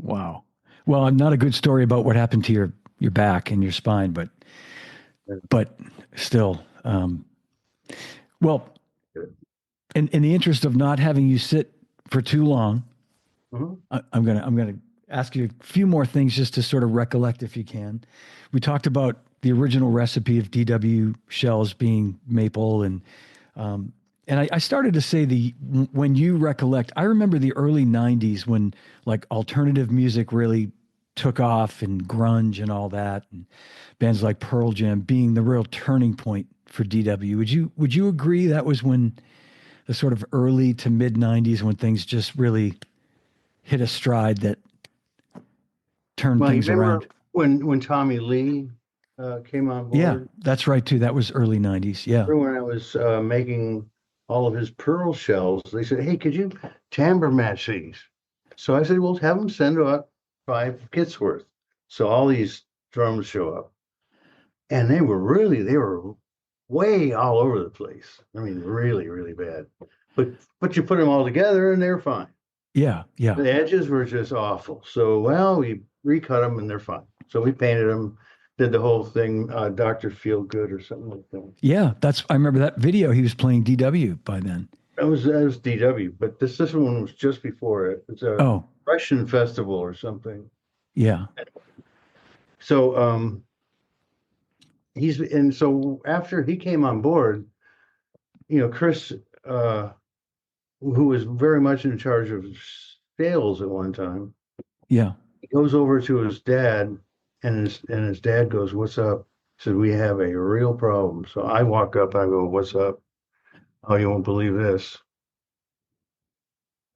Wow. Well, not a good story about what happened to your back and your spine, but still, well, in the interest of not having you sit for too long, Mhm. I'm gonna ask you a few more things just to sort of recollect if you can. We talked about the original recipe of DW shells being maple, and And I started to say when you recollect, I remember the early 90s when like alternative music really took off and grunge and all that, and bands like Pearl Jam being the real turning point for DW. Would you agree that was when the sort of early to mid 90s when things just really hit a stride that turned Well, you things around? remember when Tommy Lee came on Yeah, board? that's right too. That was early 90s. Yeah. Remember when I was making all of his pearl shells? They said, "Hey, could you timbre match these?" So I said, "Well, have them send out 5 kits worth." So all these drums show up, and they were way all over the place. I mean, really, really bad. But you put them all together, and they're fine. Yeah. Yeah. The edges were just awful. So, well, we recut them and they're fine. So we painted them, did the whole thing, Dr. Feel Good or something like that. Yeah. I remember that video. He was playing DW by then. That was DW, but this one was just before it. It's a Oh, Russian festival or something. yeah. So so after he came on board, Chris, who was very much in charge of sales at one time, Yeah. he goes over to his dad, and his dad goes, "What's up?" He said, "We have a real problem." So I walk up, I go, "What's up?" "Oh, you won't believe this."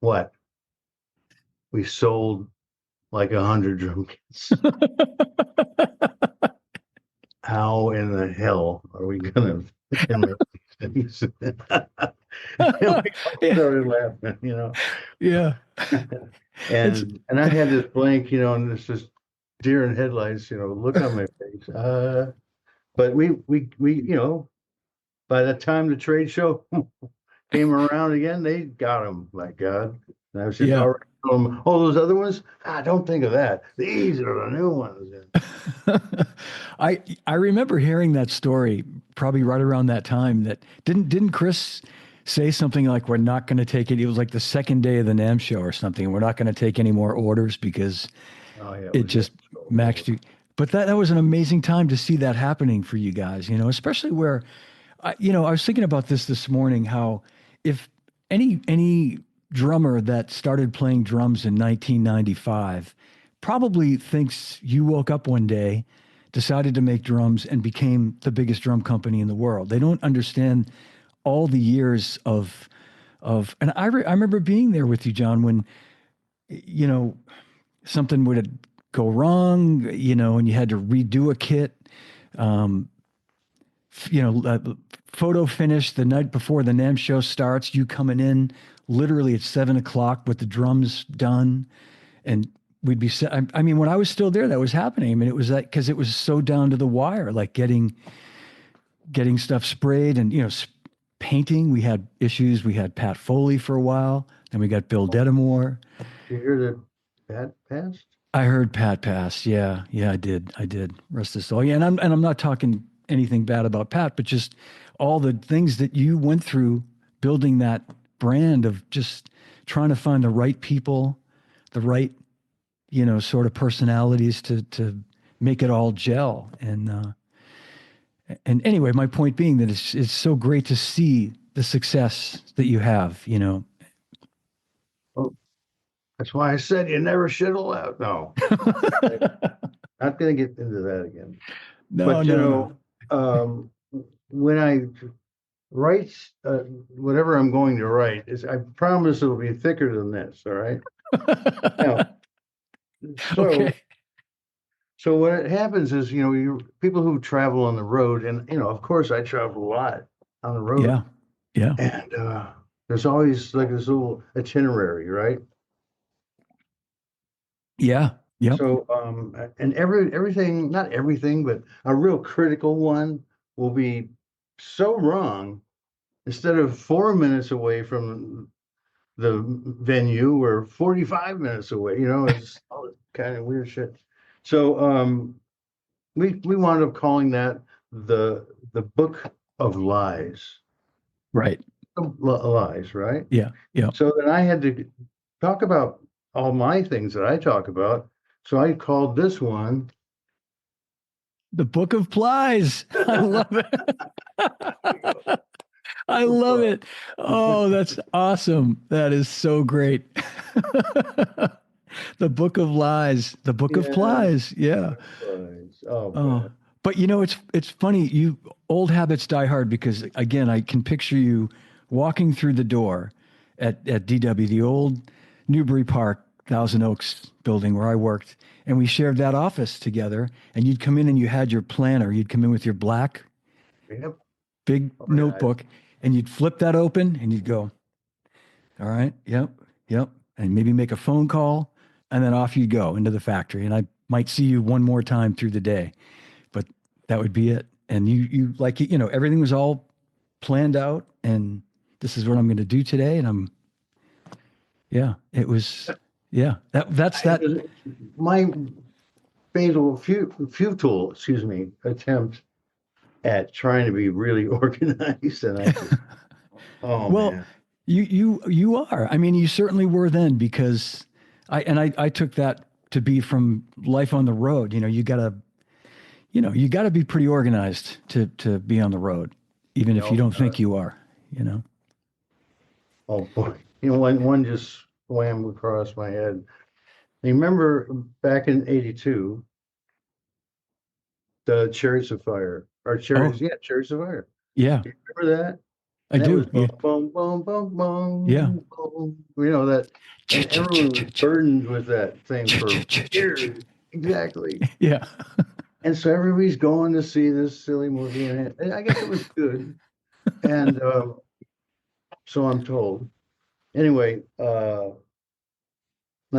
"What?" "We sold like 100 drum kits." "How in the hell are we gonna fucking make these things?" And we all Yeah. started laughing. Yeah. It's And I had this blank, and this just deer in headlights, look on my face. But by the time the trade show came around again, they got them, my God. And I was just yeah. already telling them, oh, those other ones? Don't think of that. These are the new ones. I remember hearing that story probably right around that time that didn't Chris say something like we're not going to take it. It was like the second day of the NAM show or something. We're not going to take any more orders because Oh, yeah, it it was just just so horrible. maxed you. But that was an amazing time to see that happening for you guys, especially where I was thinking about this morning, how if any drummer that started playing drums in 1995 probably thinks you woke up one day, decided to make drums, and became the biggest drum company in the world. They don't understand all the years and I remember being there with you, John, when you know something would go wrong, and you had to redo a kit. Um, photo finish the night before the NAM show starts, you coming in literally at 7 o'clock with the drums done. And we'd be, I mean, when I was still there, that was happening. I mean, it was like, cause it was so down to the wire, like getting stuff sprayed and, painting. We had issues. We had Pat Foley for a while. Then we got Bill Dedamore. Did you hear that passed? I heard Pat pass. Yeah, yeah, I did. I did. Rest his soul. Yeah, and I'm not talking anything bad about Pat, but just all the things that you went through building that brand of just trying to find the right people, the right, sort of personalities to make it all gel. And anyway, my point being that it's so great to see the success that you have. Oh, that's why I said you never should have left. No, not going to get into that again. No, But, no, no. when I write whatever I'm going to write, I promise it'll be thicker than this. All right. Now, Okay. so so what happens is, people who travel on the road, and of course, I travel a lot on the road, Yeah. Yeah. and there's always like this little itinerary, right? Yeah. Yep. So, and everything, not everything, but a real critical one will be so wrong. Instead of 4 minutes away from the venue, we're 45 minutes away. It's all kind of weird shit. So, we wound up calling that the Book of Lies. Right. Lies, right? Yeah. Yeah. So then I had to talk about all my things that I talk about. So I called this one The Book of Plies. I love it. I love it. Oh, that's awesome. That is so great. The Book of Lies, the Book of Yeah, Plies. Yeah. nice. Oh Oh, man. but it's funny. You old habits die hard because again, I can picture you walking through the door at DW, the old Newbury Park, Thousand Oaks building where I worked, and we shared that office together. And you'd come in and you had your planner. You'd come in with your black Yep. big Oh yeah. notebook, and you'd flip that open, and you'd go, "All right, yep, yep," and maybe make a phone call, and then off you'd go into the factory. And I might see you one more time through the day, but that would be it. And you like everything was all planned out, and this is what I'm going to do today. And yeah, it was, yeah, that's It that. was my futile, excuse me, attempt at trying to be really organized, and I just, oh Well, man. you are. I mean, you certainly were then because I took that to be from life on the road. You gotta be pretty organized to be on the road, even if you No, don't think you are. You know. oh boy. One just swam across my head. You remember back in '82, the Chariots of Fire, or Oh, Chariots, yeah, Chariots of Fire. yeah, You remember that? I And that was do. boom, Yeah, boom, boom, boom, yeah. boom, boom. That, and everyone was burdened with that thing for years. Exactly. Yeah. And so everybody's going to see this silly movie, and I guess it was good. And so I'm told. Anyway, now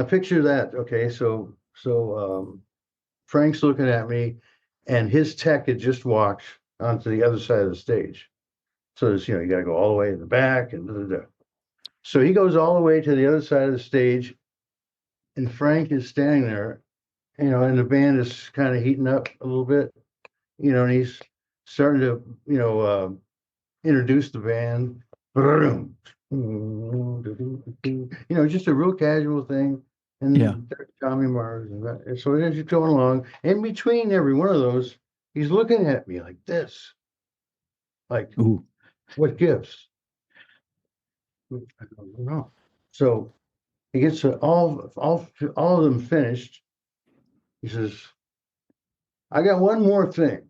picture that. Okay, so Frank's looking at me, and his tech had just walked onto the other side of the stage. So there's, you got to go all the way in the back and da, da, da. So he goes all the way to the other side of the stage, and Frank is standing there, and the band is kind of heating up a little bit, and he's starting to, introduce the band. Just a real casual thing. Yeah. And Tommy Mars and that. And so as you're going along, in between every one of those, he's looking at me like this, like, Ooh. what gives? I don't know. So he gets all of them finished. He says, "I got one more thing."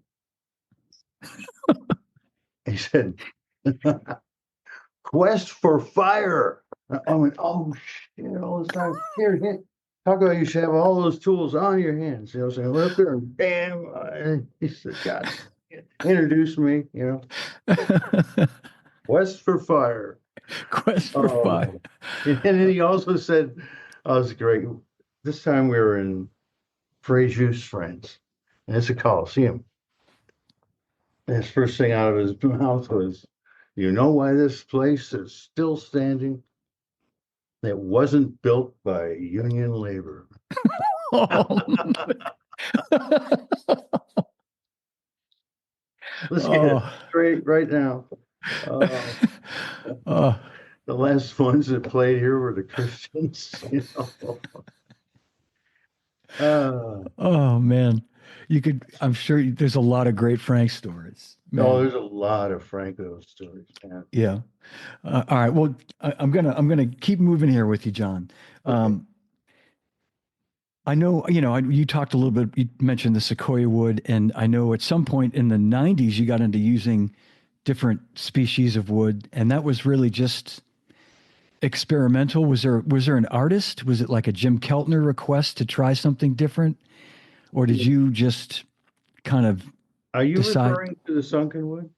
He said, "Quest for fire." I went, "Oh shit!" All this time, here, talk about you should have all those tools on your hands. So I went up there and bam. And he said, "God," introduced me. Quest for fire. Quest for fire. Oh, and then he also said, "Oh, it was great." This time we were in Frejus, France, and it's a Coliseum. And his first thing out of his mouth was, "You know why this place is still standing? It wasn't built by union labor." Oh, Let's get it oh, straight right now. Uh, oh, the last ones that played here were the Christians. Uh, oh man. I'm sure there's a lot of great Frank stories, oh, man. there's a lot of Franco stories, man. Yeah. All right. Well, I'm gonna keep moving here with you, John. Okay. Um, I know, you talked a little bit, you mentioned the sequoia wood, and I know at some point in the 90s, you got into using different species of wood, and that was really just experimental. Was there an artist? Was it like a Jim Keltner request to try something different? Or did you just kind of Are you decide? referring to the sunken wood?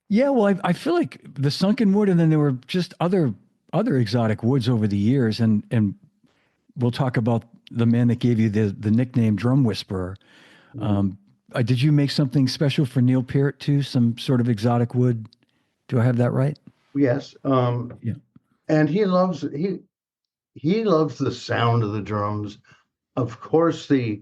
Yeah, well, I feel like the sunken wood, and then there were just other exotic woods over the years, and we'll talk about the man that gave you the nickname Drum Whisperer. Mhm. Um, did you make something special for Neil Peart too? Some sort of exotic wood? Do I have that right? Yes. Yeah. And he loves the sound of the drums. Of course, the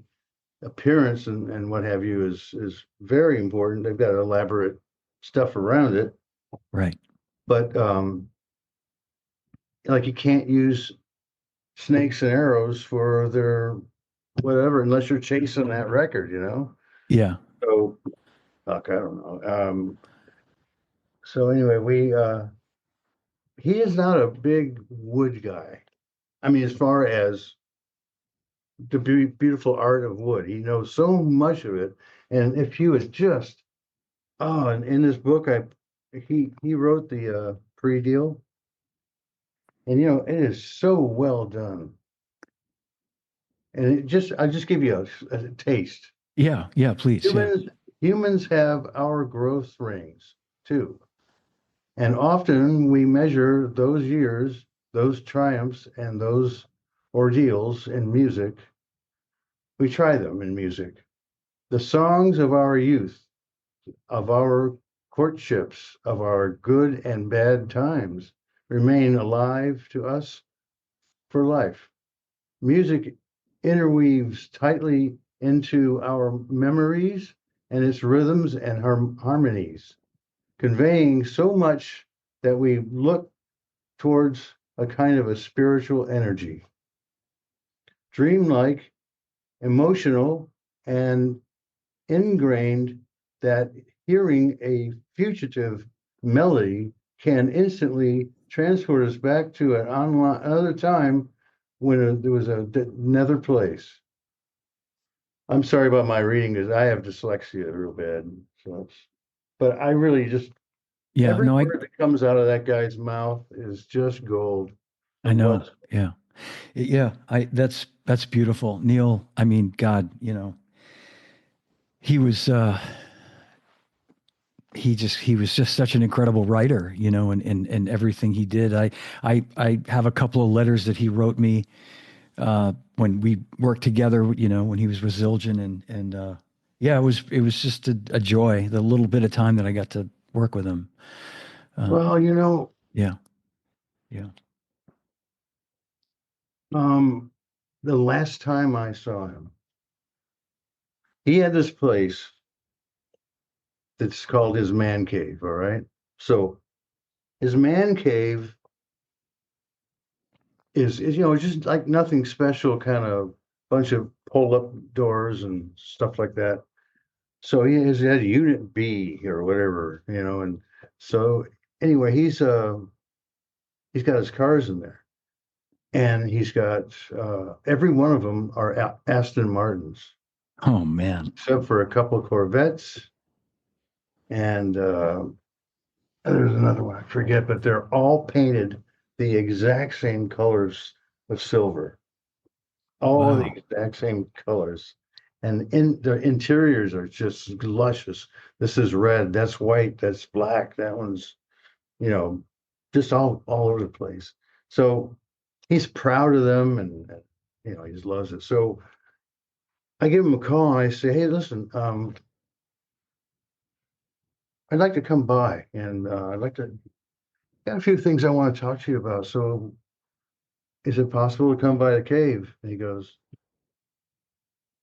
appearance and what have you is very important. They've got elaborate stuff around it, Right. but like you can't use snakes and arrows for their whatever unless you're chasing that record. Yeah. So, fuck, I don't know. So anyway, he is not a big wood guy. I mean, as far as the beautiful art of wood, he knows so much of it. And if you would just, oh, and in this book, he wrote the pre-deal, and it is so well done. And I just give you a taste. Yeah, yeah, please. Yeah. Humans have our growth rings too. And often we measure those years, those triumphs, and those ordeals in music. We try them in music. The songs of our youth, of our courtships, of our good and bad times remain alive to us for life. Music interweaves tightly into our memories and its rhythms and harmonies, conveying so much that we look towards a kind of a spiritual energy, dreamlike, emotional, and ingrained, that hearing a fugitive melody can instantly transport us back to another time when there was another place. I'm sorry about my reading because I have dyslexia real bad. So, but I really just Yeah. every No, word that comes out of that guy's mouth is just gold I and know. well. Yeah. Yeah. That's beautiful. Neil, I mean, God, he was, he was just such an incredible writer, and everything he did. I have a couple of letters that he wrote me, when we worked together, when he was with Zildjian, and yeah, it was just a joy, the little bit of time that I got to work with him. Uh, Well, yeah. Yeah. um, the last time I saw him, he had this place that's called his man cave. All right. So his man cave is just like nothing special, kind of bunch of pull up doors and stuff like that. So he had unit B or whatever, and so anyway, he's got his cars in there, and he's got every one of them are Aston Martins, Oh man. except for a couple of Corvettes, and there's another one I forget, but they're all painted the exact same colors of silver, all the Wow. exact same colors. And in the interiors are just luscious. This is red, that's white, that's black, that one's, you know, just all over the place. So he's proud of them, and he just loves it. So I give him a call and I say, hey, listen, I'd like to come by, and I'd like to got a few things I want to talk to you about. So is it possible to come by the cave? And he goes,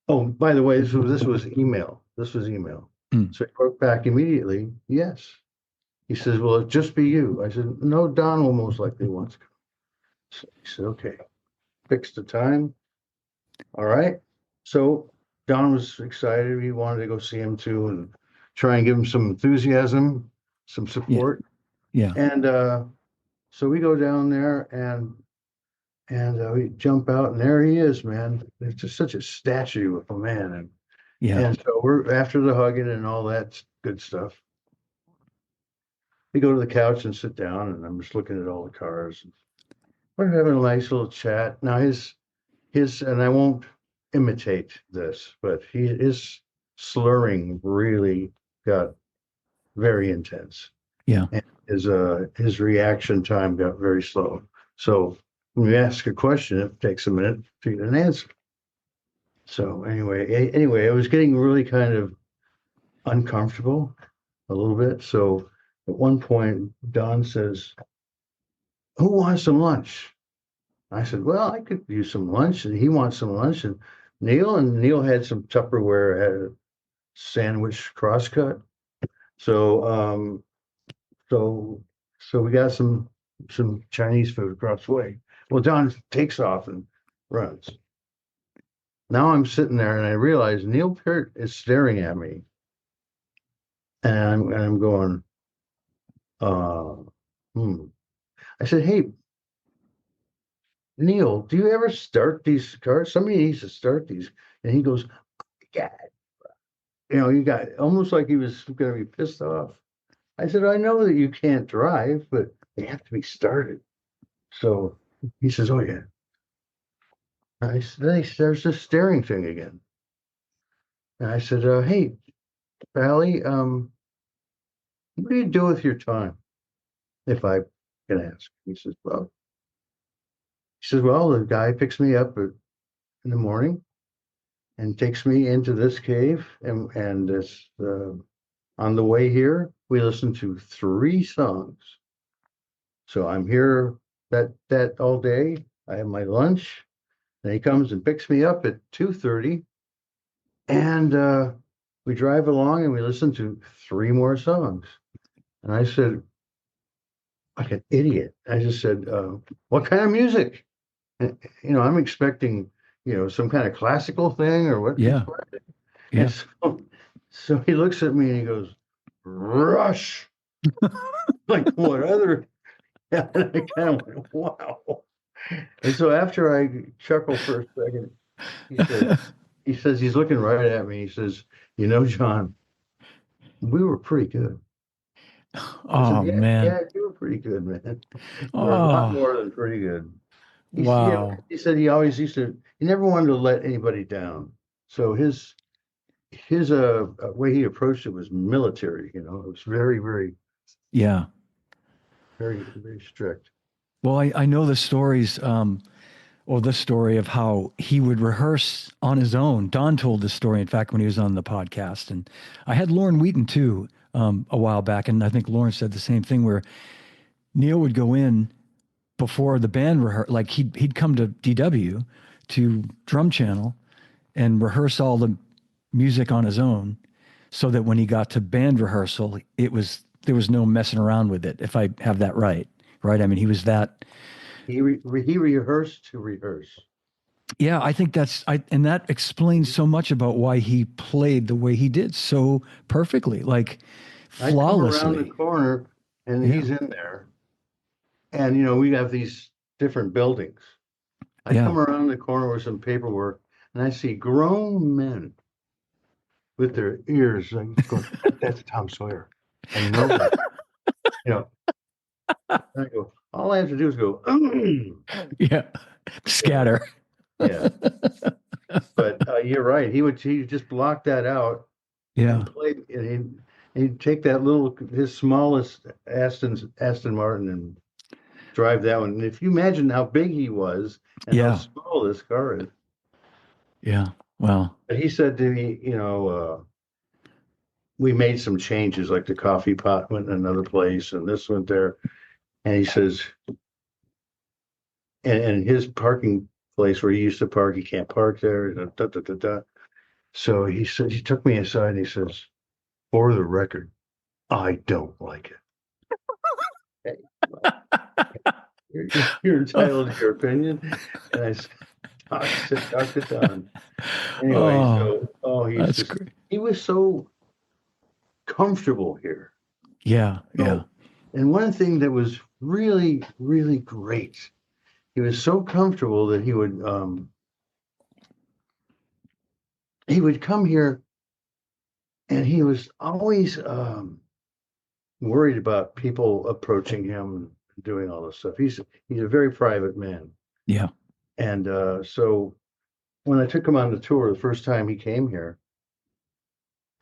oh, by the way, this was email. This was email. Mm. So he wrote back immediately, yes. He says, will it just be you? I said, no, Don will most likely want to come. So he said, okay, fix the time. All right. So Don was excited. He wanted to go see him too and try and give him some enthusiasm, some Yeah. support. Yeah. And so we go down there, and we jump out, and there he is, man. It's just such a statue of a man. And Yeah. and so we're after the hugging and all that good stuff. We go to the couch and sit down, and I'm just looking at all the cars. We're having a nice little chat. Now his and I won't imitate this, but his slurring really got very intense, Yeah. and his reaction time got very slow. So when you ask a question, it takes a minute to get an answer. So anyway, I was getting really kind of uncomfortable a little bit. So at one point, Don says, "Who wants some lunch?" I said, "Well, I could use some lunch," and he wants some lunch. And Neil had some Tupperware, had a sandwich crosscut. So so so we got some Chinese food across the way. Well, Don takes off and runs. Now I'm sitting there and I realize Neil Peart is staring at me, and I'm going, Uh, hmm. I said, hey, Neil, do you ever start these cars? Somebody needs to start these. And he goes, yeah, you got almost like he was going to be pissed off. I said, I know that you can't drive, but they have to be started. So he says, oh, yeah. I said, there's this staring thing again. And I said, hey, Pally, what do you do with your time, if I can ask? He says, well, the guy picks me up in the morning and takes me into this cave, and this on the way here, we listen to 3 songs. So I'm here that all day. I have my lunch, and he comes and picks me up at 2:30, and we drive along and we listen to 3 more songs. And I said, like an idiot, I just said, "What kind of music?" And, I'm expecting, some kind of classical thing or what he's Yeah. playing. And Yeah. so he looks at me and he goes, Rush. Like what other? And I kind of went, wow. And so after I chuckle for a second, he said, he says, he's looking right at me. He says, John, we were pretty good. I said, Oh yeah, man. yeah, you were pretty good, man. We're a lot Oh, more than pretty good. wow. He said he always used to, he never wanted to let anybody down. So his way he approached it was military, it was very, very, Yeah. very, very strict. Well, I know the stories, or the story of how he would rehearse on his own. Don told this story, in fact, when he was on the podcast. And I had Lauren Wheaton too, a while back. And I think Lauren said the same thing where Neil would go in before the band rehearsal, like he'd come to DW to Drum Channel and rehearse all the music on his own so that when he got to band rehearsal, there was no messing around with it, if I have that right. Right. I mean, he was that. He rehearsed to rehearse. Yeah, I think and that explains so much about why he played the way he did so perfectly, like I'd come around the flawlessly. corner and Yeah. he's in there. And, we have these different buildings. I Yeah. come around the corner with some paperwork and I see grown men with their ears like going, that's Tom Sawyer. And nobody, you know, and I go, all I have to do is go, Yeah. so, Scatter. yeah. But you're right. He just block that out and Yeah. play, and he'd take that his smallest Aston Martin and drive that one. And if you imagine how big he was and how Yeah. small this car is, Yeah. Well, but he said to me, we made some changes, like the coffee pot went in another place and this went there. And he says, and his parking place where he used to park, he can't park there. Da, da, da, da. So he said, he took me aside and he says, for the record, I don't like it. Hey, well, you're entitled to your opinion. And I said, talk to Don. Anyway, oh, so, that's great. he was so comfortable here. Yeah. Yeah. So, and one thing that was really, really great, he was so comfortable that he would come here and he was always worried about people approaching him and doing all this stuff. He's a very private man. Yeah. And so when I took him on the tour the first time he came here,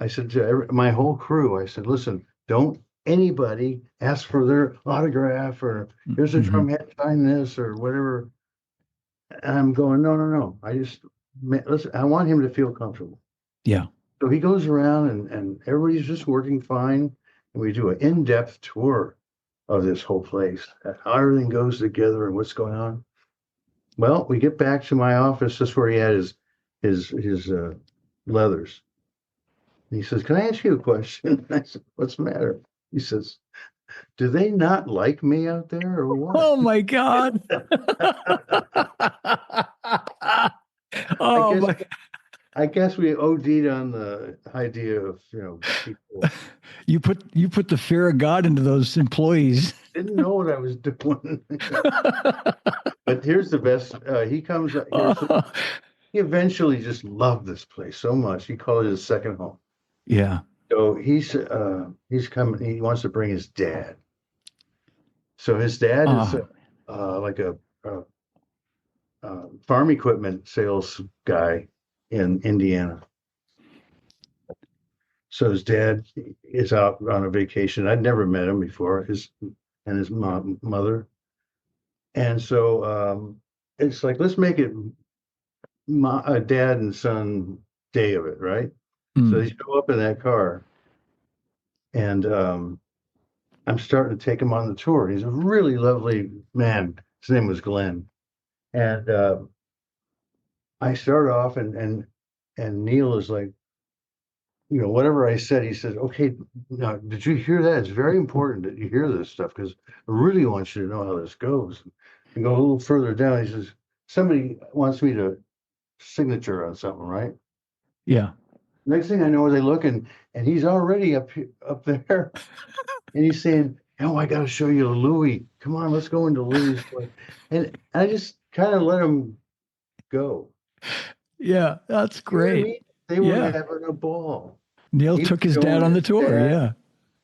I said to my whole crew, I said, listen, don't anybody ask for their autograph or here's a Hmm. drum head, sign this or whatever. And I'm going, no, no, no. Listen, I want him to feel comfortable. Yeah. So he goes around and everybody's just working fine. And we do an in-depth tour of this whole place, how everything goes together and what's going on. Well, we get back to my office, just where he had his leathers. And he says, can I ask you a question? I said, what's the matter? He says, do they not like me out there or what? Oh my God. I Oh guess my. I guess we OD'd on the idea of, people You put the fear of God into those employees. didn't know what I was doing. But here's the best. He comes up here. So Oh, he eventually just loved this place so much. He called it his second home. yeah. So he's coming. He wants to bring his dad. So his dad is Oh, like a farm equipment sales guy in Indiana. So his dad is out on a vacation. I'd never met him before. His mother, and so it's like let's make it a dad and son day of it, right? So mm, they show up in that car, and I'm starting to take him on the tour. He's a really lovely man. His name was Glenn, and I start off, and Neil is like, whatever I said, he said, "Okay, now did you hear that? It's very important that you hear this stuff because I really want you to know how this goes." And go a little further down. He says, "Somebody wants me to signature on something, right?" yeah. Next thing I know, they look and he's already up there, and he's saying, "Oh, I got to show you Louis. Come on, let's go into Louis' place." And I just kind of let him go. Yeah. That's You know what I great. mean? They were Yeah. having a ball. Neil He was took his dad showing on the his tour. dad. Yeah.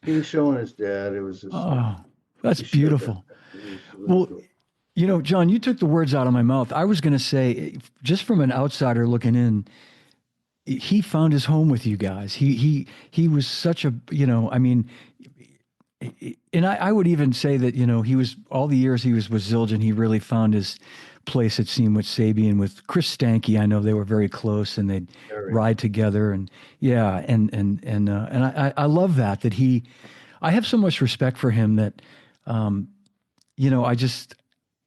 He was showing his dad. It was just like Oh, that's he showed that. beautiful. It was really Well, cool. John, you took the words out of my mouth. I was going to say, just from an outsider looking in, he found his home with you guys. He was such a, I mean, and I would even say that, he was all the years he was with Zildjian, he really found his place, it seemed, with Sabian, with Chris Stanky. I know they were very close and they'd Very. ride together, and yeah, and I love that I have so much respect for him that, um, I just,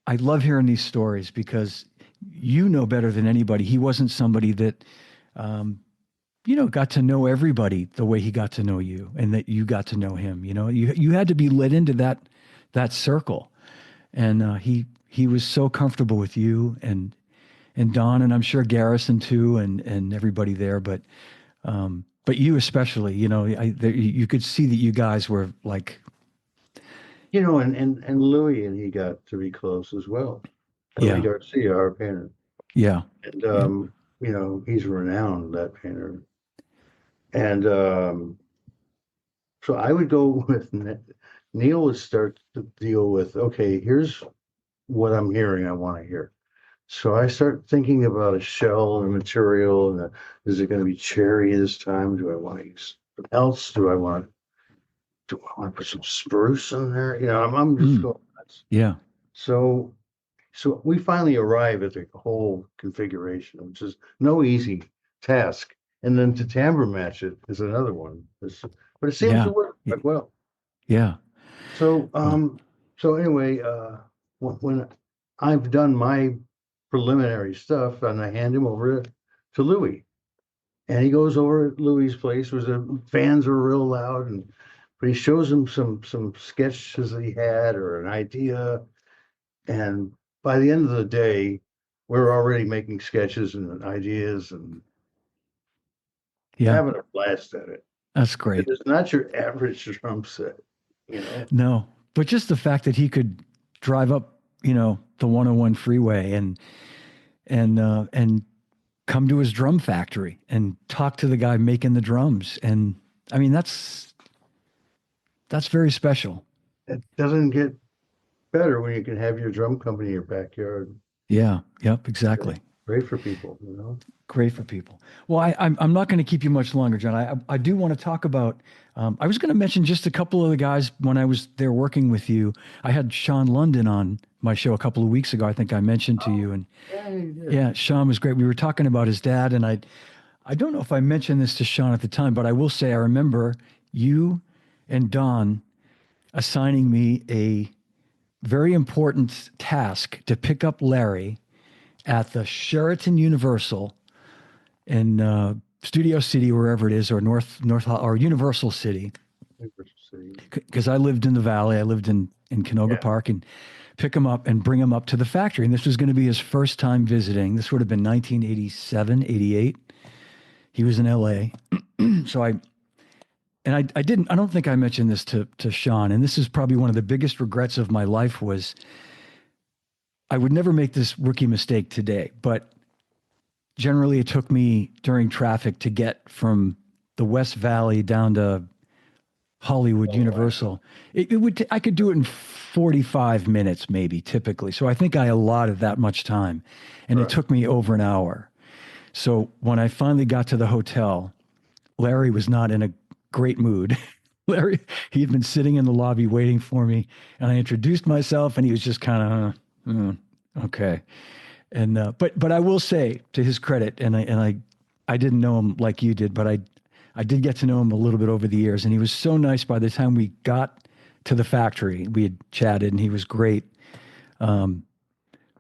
I love hearing these stories because you know better than anybody. He wasn't somebody that, um, got to know everybody the way he got to know you, and that you got to know him. You had to be let into that circle, and he was so comfortable with you and Don, and I'm sure Garrison too, and everybody there. But you especially, you could see that you guys were like, And Louis and he got to be close as well. Louis yeah, Garcia, our painter. yeah, And yeah, he's renowned, that painter. And so I would go with Neil would start to deal with, okay, here's what I'm hearing I want to hear. So I start thinking about a shell and a material, and is it going to be cherry this time? Do I want to use something else? Do I want to put some spruce in there? I'm just mm, going nuts. yeah, So so we finally arrive at the whole configuration, which is no easy task. And then to timbre match it is another one. But it seems to yeah, work y- quite well. yeah. So Well, so anyway, when I've done my preliminary stuff and I hand him over to Louis. And he goes over at Louis's place where the fans are real loud, and but he shows him some sketches that he had or an idea. And by the end of the day, we're already making sketches and ideas and yeah, having a blast at it. that's Because great. it's not your average drum set, you know. No, but just the fact that he could drive up, the 101 freeway and come to his drum factory and talk to the guy making the drums. And I mean, that's very special. It doesn't get better when you can have your drum company in your backyard. Yeah. Yep. Great, Exactly. great for people. Great for people. Well, I'm not going to keep you much longer, John. I do want to talk about. I was going to mention just a couple of the guys when I was there working with you. I had Sean London on my show a couple of weeks ago. I think I mentioned to you, and Yeah, you did. yeah, Sean was great. We were talking about his dad, and I don't know if I mentioned this to Sean at the time, but I will say I remember you and Don assigning me a very important task to pick up Larry at the Sheraton Universal in Studio City, wherever it is, or or Universal City, University City. because I lived in the Valley. I lived in Canoga Yeah. Park, and pick him up and bring him up to the factory. And this was going to be his first time visiting. This would have been 1987, 88. He was in LA. So I don't think I mentioned this to Sean, and this is probably one of the biggest regrets of my life was I would never make this rookie mistake today, but generally it took me during traffic to get from the West Valley down to Hollywood Oh, wow. Universal. I could do it in 45 minutes maybe typically. So I think I allotted that much time and it Right. took me over an hour. So when I finally got to the hotel, Larry was not in a great mood. Larry, he had been sitting in the lobby waiting for me, and I introduced myself, and he was just kind of, okay. And but I will say to his credit, I didn't know him like you did, but I did get to know him a little bit over the years, and he was so nice. By the time we got to the factory, we had chatted, and he was great. Um,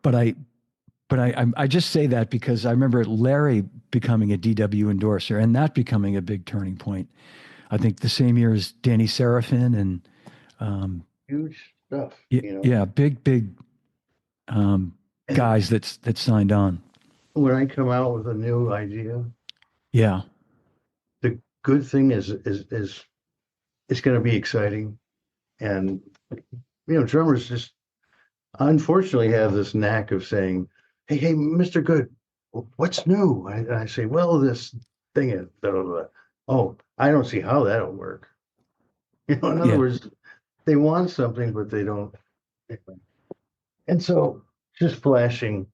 but I just say that because I remember Larry becoming a DW endorser, and that becoming a big turning point. I think the same year as Danny Serafin and Huge stuff, yeah, yeah, big um, And guys that signed on. when I come out with a new idea, Yeah, the good thing is it's going to be exciting. And drummers just unfortunately have this knack of saying, "Hey, Mr. Good, what's new?" I say, "Well, this thing is blah, blah, blah." Oh, I don't see how that'll work. In other yeah. words, they want something, but they don't. And so, just flashing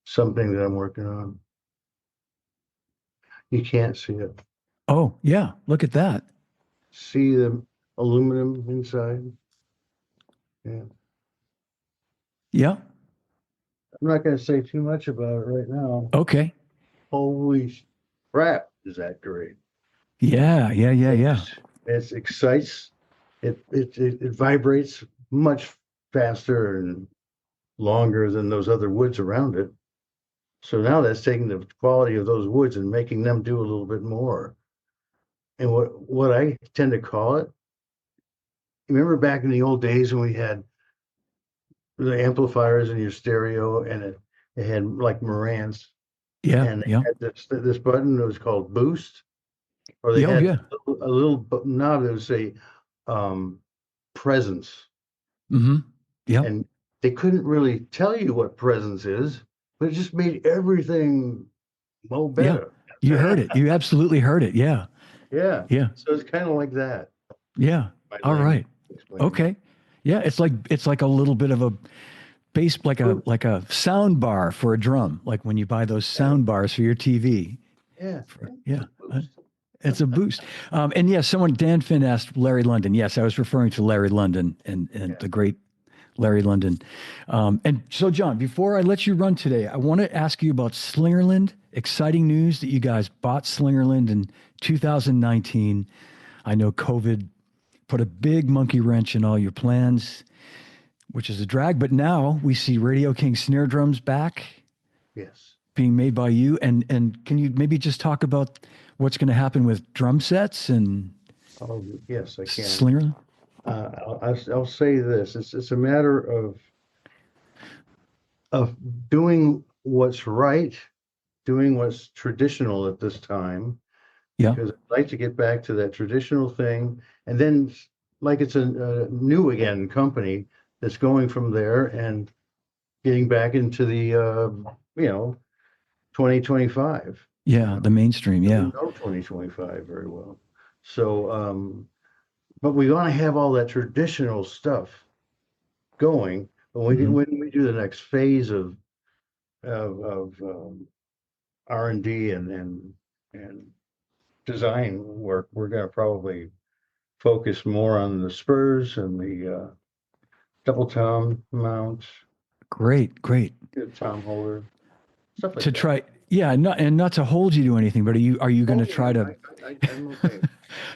something that I'm working on, you can't see it. Oh, yeah. Look at that. See the aluminum inside. Yeah, Yeah. I'm not going to say too much about it right now. Okay. Holy crap, is that great? Yeah. Yeah. Yeah. Yeah. It excites. It vibrates much faster and longer than those other woods around it. So now that's taking the quality of those woods and making them do a little bit more. And what I tend to call it, remember back in the old days when we had the amplifiers in your stereo and it had like Marantz Yeah. and they Yeah. had this button that was called boost, or they Yeah. Oh, had yeah. a little knob that would say um, presence. Mm-hmm. Yep. And they couldn't really tell you what presence is, but it just made everything mo Yeah. better. You heard it. You absolutely heard it. Yeah. Yeah. Yeah. So it's kind of like that, Yeah. my All language right. explaining it. Okay. Yeah. It's like a little bit of a bass, like a sound bar for a drum, like when you buy those Yeah, sound bars for your TV. yeah, it's Yeah. a boost. It's a boost. And yes, Dan Finn asked Larry London. Yes, I was referring to Larry London and Yeah. the great Larry London. And so, John, before I let you run today, I want to ask you about Slingerland. Exciting news that you guys bought Slingerland in 2019. I know COVID put a big monkey wrench in all your plans, which is a drag. But now we see Radio King snare drums back Yes. being made by you. And can you maybe just talk about what's going to happen with drum sets and Oh, yes, I can. Slingerland? I'll say this. It's a matter of doing what's right, doing what's traditional at this time, Yeah. because I'd like to get back to that traditional thing, and then like it's a new again company that's going from there and getting back into the 2025. Yeah. The mainstream. We Yeah. know 2025 very well. So but we want to have all that traditional stuff going Hmm. when we do the next phase of R&D and design work. We're going to probably focus more on the spurs and the double tom mount, Great. Great. the tom holder, stuff like To that. try. Yeah. And not to hold you to anything, but are you going Oh to yeah, try to, I'm okay.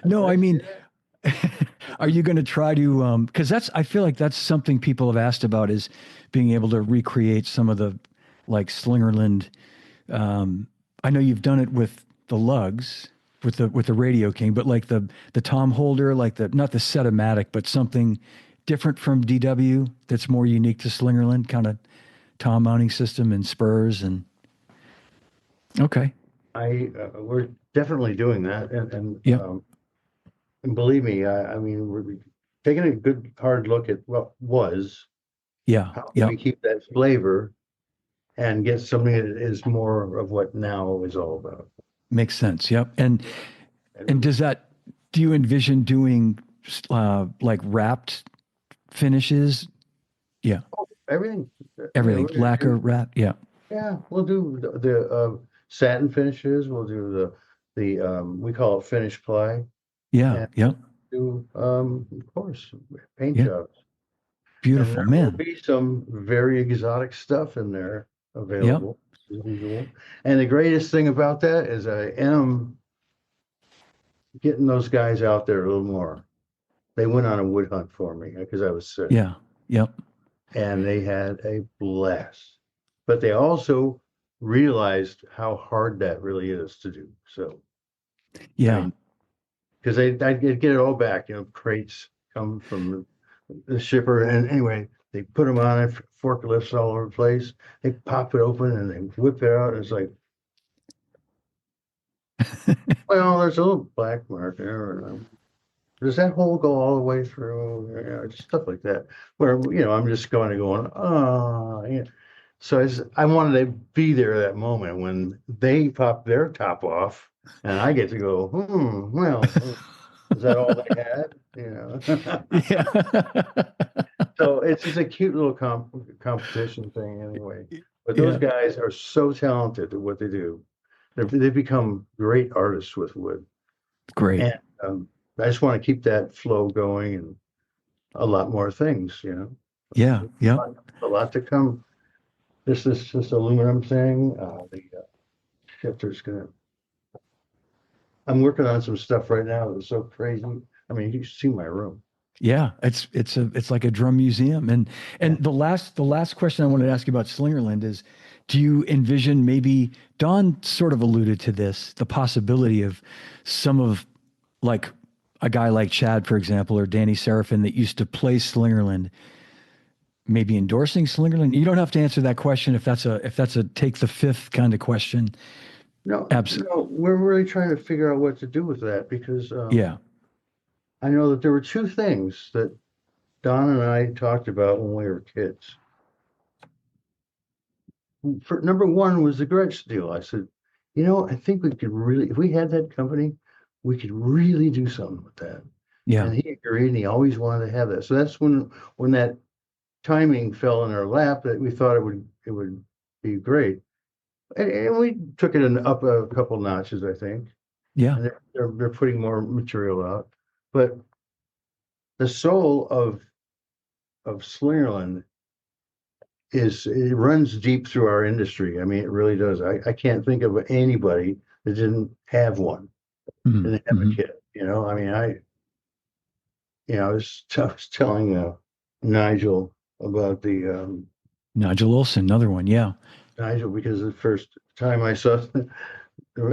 no, Did I I say mean, that? are you going to try to, cause I feel like that's something people have asked about is being able to recreate some of the like Slingerland. I know you've done it with the lugs, with the Radio King, but like the tom holder, like not the Setomatic, but something different from DW that's more unique to Slingerland, kind of tom mounting system and spurs and okay. We're definitely doing that. Yep. And believe me, I mean, we're taking a good hard look at what was, Yeah. how do we Yep. keep that flavor and get something that is more of what now is all about. Makes sense. Yep. And And do you envision doing like wrapped finishes? Yeah. everything, Everything. we're gonna Lacquer do, wrap. Yeah. yeah, we'll do the satin finishes. We'll do the we call it finish ply, Yeah. and Yep. do of course paint Yeah. jobs. And Beautiful, there will man. be some very exotic stuff in there Yep. available as usual. And the greatest thing about that is I am getting those guys out there a little more. They went on a wood hunt for me because I was sick, Yeah. Yep. and they had a blast. But they also realized how hard that really is to do. So, I Yeah. mean, because I'd get it all back, crates come from the shipper. And anyway, they put them on it, forklifts all over the place. They pop it open and they whip it out. And it's like, well, there's a little black mark there. Does that hole go all the way through? Just stuff like that. Where, I'm just going, oh, yeah. So I wanted to be there that moment when they pop their top off and I get to go, well, is that all they had? Yeah. So it's just a cute little competition thing anyway. But those Yeah. guys are so talented at what they do. They've become great artists with wood. Great. And I just want to keep that flow going and a lot more things. Yeah. Yep. A lot to come. This aluminum thing, the shifter's gonna. I'm working on some stuff right now that's so crazy. I mean, you should see my room. Yeah, it's like a drum museum. Yeah. And the last question I wanted to ask you about Slingerland is, do you envision, maybe Don sort of alluded to this, the possibility of some of, like, a guy like Chad, for example, or Danny Seraphin that used to play Slingerland, maybe endorsing Slingerland? You don't have to answer that question if that's a take the fifth kind of question. No, Absolutely. no, we're really trying to figure out what to do with that because Yeah. I know that there were two things that Don and I talked about when we were kids. For number one was the Gretsch deal. I said, I think we could really, if we had that company, we could really do something with that. Yeah. And he agreed, and he always wanted to have that. So that's when that timing fell in our lap that we thought it would be great. And we took it up a couple notches, I think. Yeah. And they're putting more material out. But the soul of Slingerland it runs deep through our industry. I mean, it really does. I can't think of anybody that didn't have one, Mhm. didn't have a Mhm. kid. I mean, I was telling Nigel about the Nigel Olson, another one. Yeah. Nigel because the first time I saw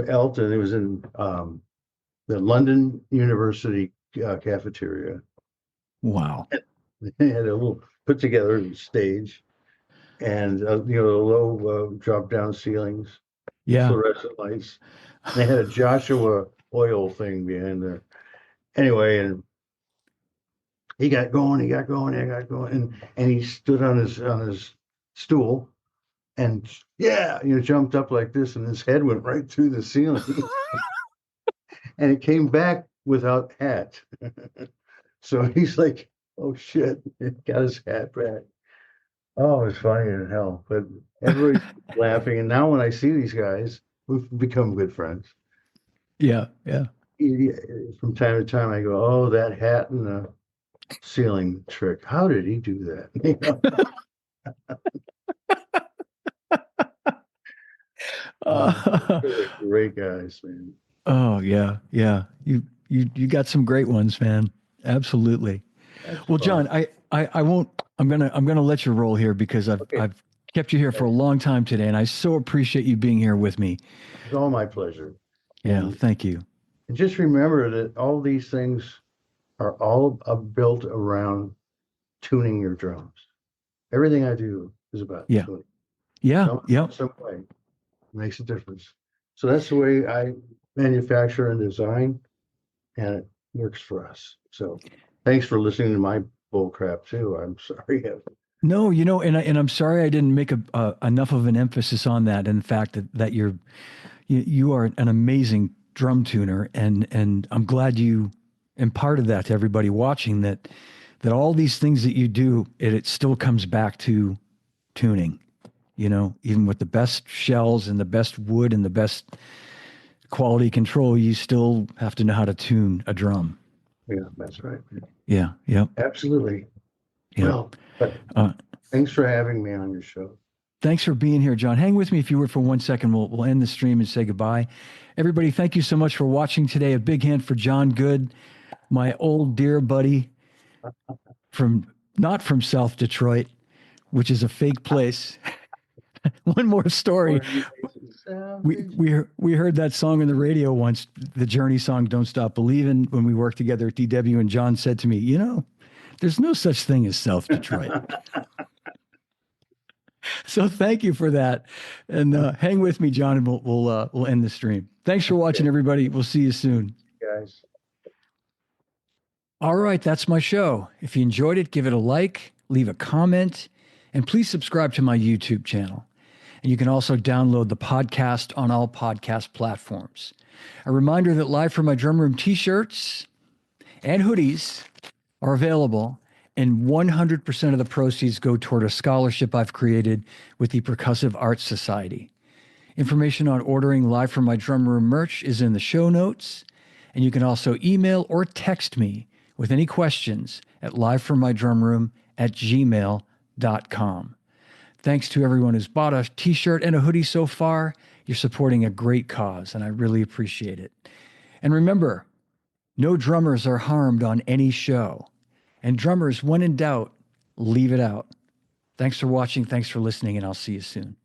Elton, it was in the London University cafeteria. Wow. They had a little put together stage and low drop down ceilings, Yeah. fluorescent lights. They had a Joshua oil thing behind there. Anyway, and he got going, he got going, he got going, and he stood on his stool and yeah, jumped up like this, and his head went right through the ceiling, and it came back without hat. So he's like, "Oh shit!" He got his hat back. Oh, it's funny as hell, but everybody's laughing. And now when I see these guys, we've become good friends. Yeah. Yeah. From time to time, I go, "Oh, that hat and the ceiling trick. How did he do that?" They're great guys, man. Oh yeah, yeah. You got some great ones, man. Absolutely. That's Well, fun. John, I won't. I'm gonna let you roll here because I've Okay, I've kept you here for a long time today, and I so appreciate you being here with me. it's all my pleasure. Yeah, And thank you. just remember that all these things are all built around tuning your drums. Everything I do is about Yeah, tuning. yeah, Somehow, yep, some way makes a difference. So that's the way I manufacture and design, and it works for us. So thanks for listening to my bull crap too. I'm sorry. No, and I'm sorry I didn't make enough of an emphasis on that. In fact, that you are an amazing drum tuner, and I'm glad you imparted that to everybody watching, that all these things that you do, it still comes back to tuning. Even with the best shells and the best wood and the best quality control, you still have to know how to tune a drum. Yeah, that's right. Yeah, yep, Absolutely. yep. Well, but Uh, thanks for having me on your show. Thanks for being here, John. Hang with me if you would for 1 second. We'll end the stream and say goodbye. Everybody, thank you so much for watching today. A big hand for John Good, my old dear buddy from not from South Detroit, which is a fake place. One more story. We heard that song on the radio once, the Journey song "Don't Stop Believin'," when we worked together at DW, and John said to me, there's no such thing as South Detroit. So thank you for that, and hang with me, John, and we'll end the stream. Thanks for watching, everybody. We'll see you soon, guys. All right, that's my show. If you enjoyed it, give it a like, leave a comment, and please subscribe to my YouTube channel. And you can also download the podcast on all podcast platforms. A reminder that Live from My Drum Room t-shirts and hoodies are available, and 100% of the proceeds go toward a scholarship I've created with the Percussive Arts Society. Information on ordering Live from My Drum Room merch is in the show notes, and you can also email or text me with any questions at livefrommydrumroom@gmail.com. Thanks to everyone who's bought a t-shirt and a hoodie so far. You're supporting a great cause, and I really appreciate it. And remember, no drummers are harmed on any show. And drummers, when in doubt, leave it out. Thanks for watching. Thanks for listening, and I'll see you soon.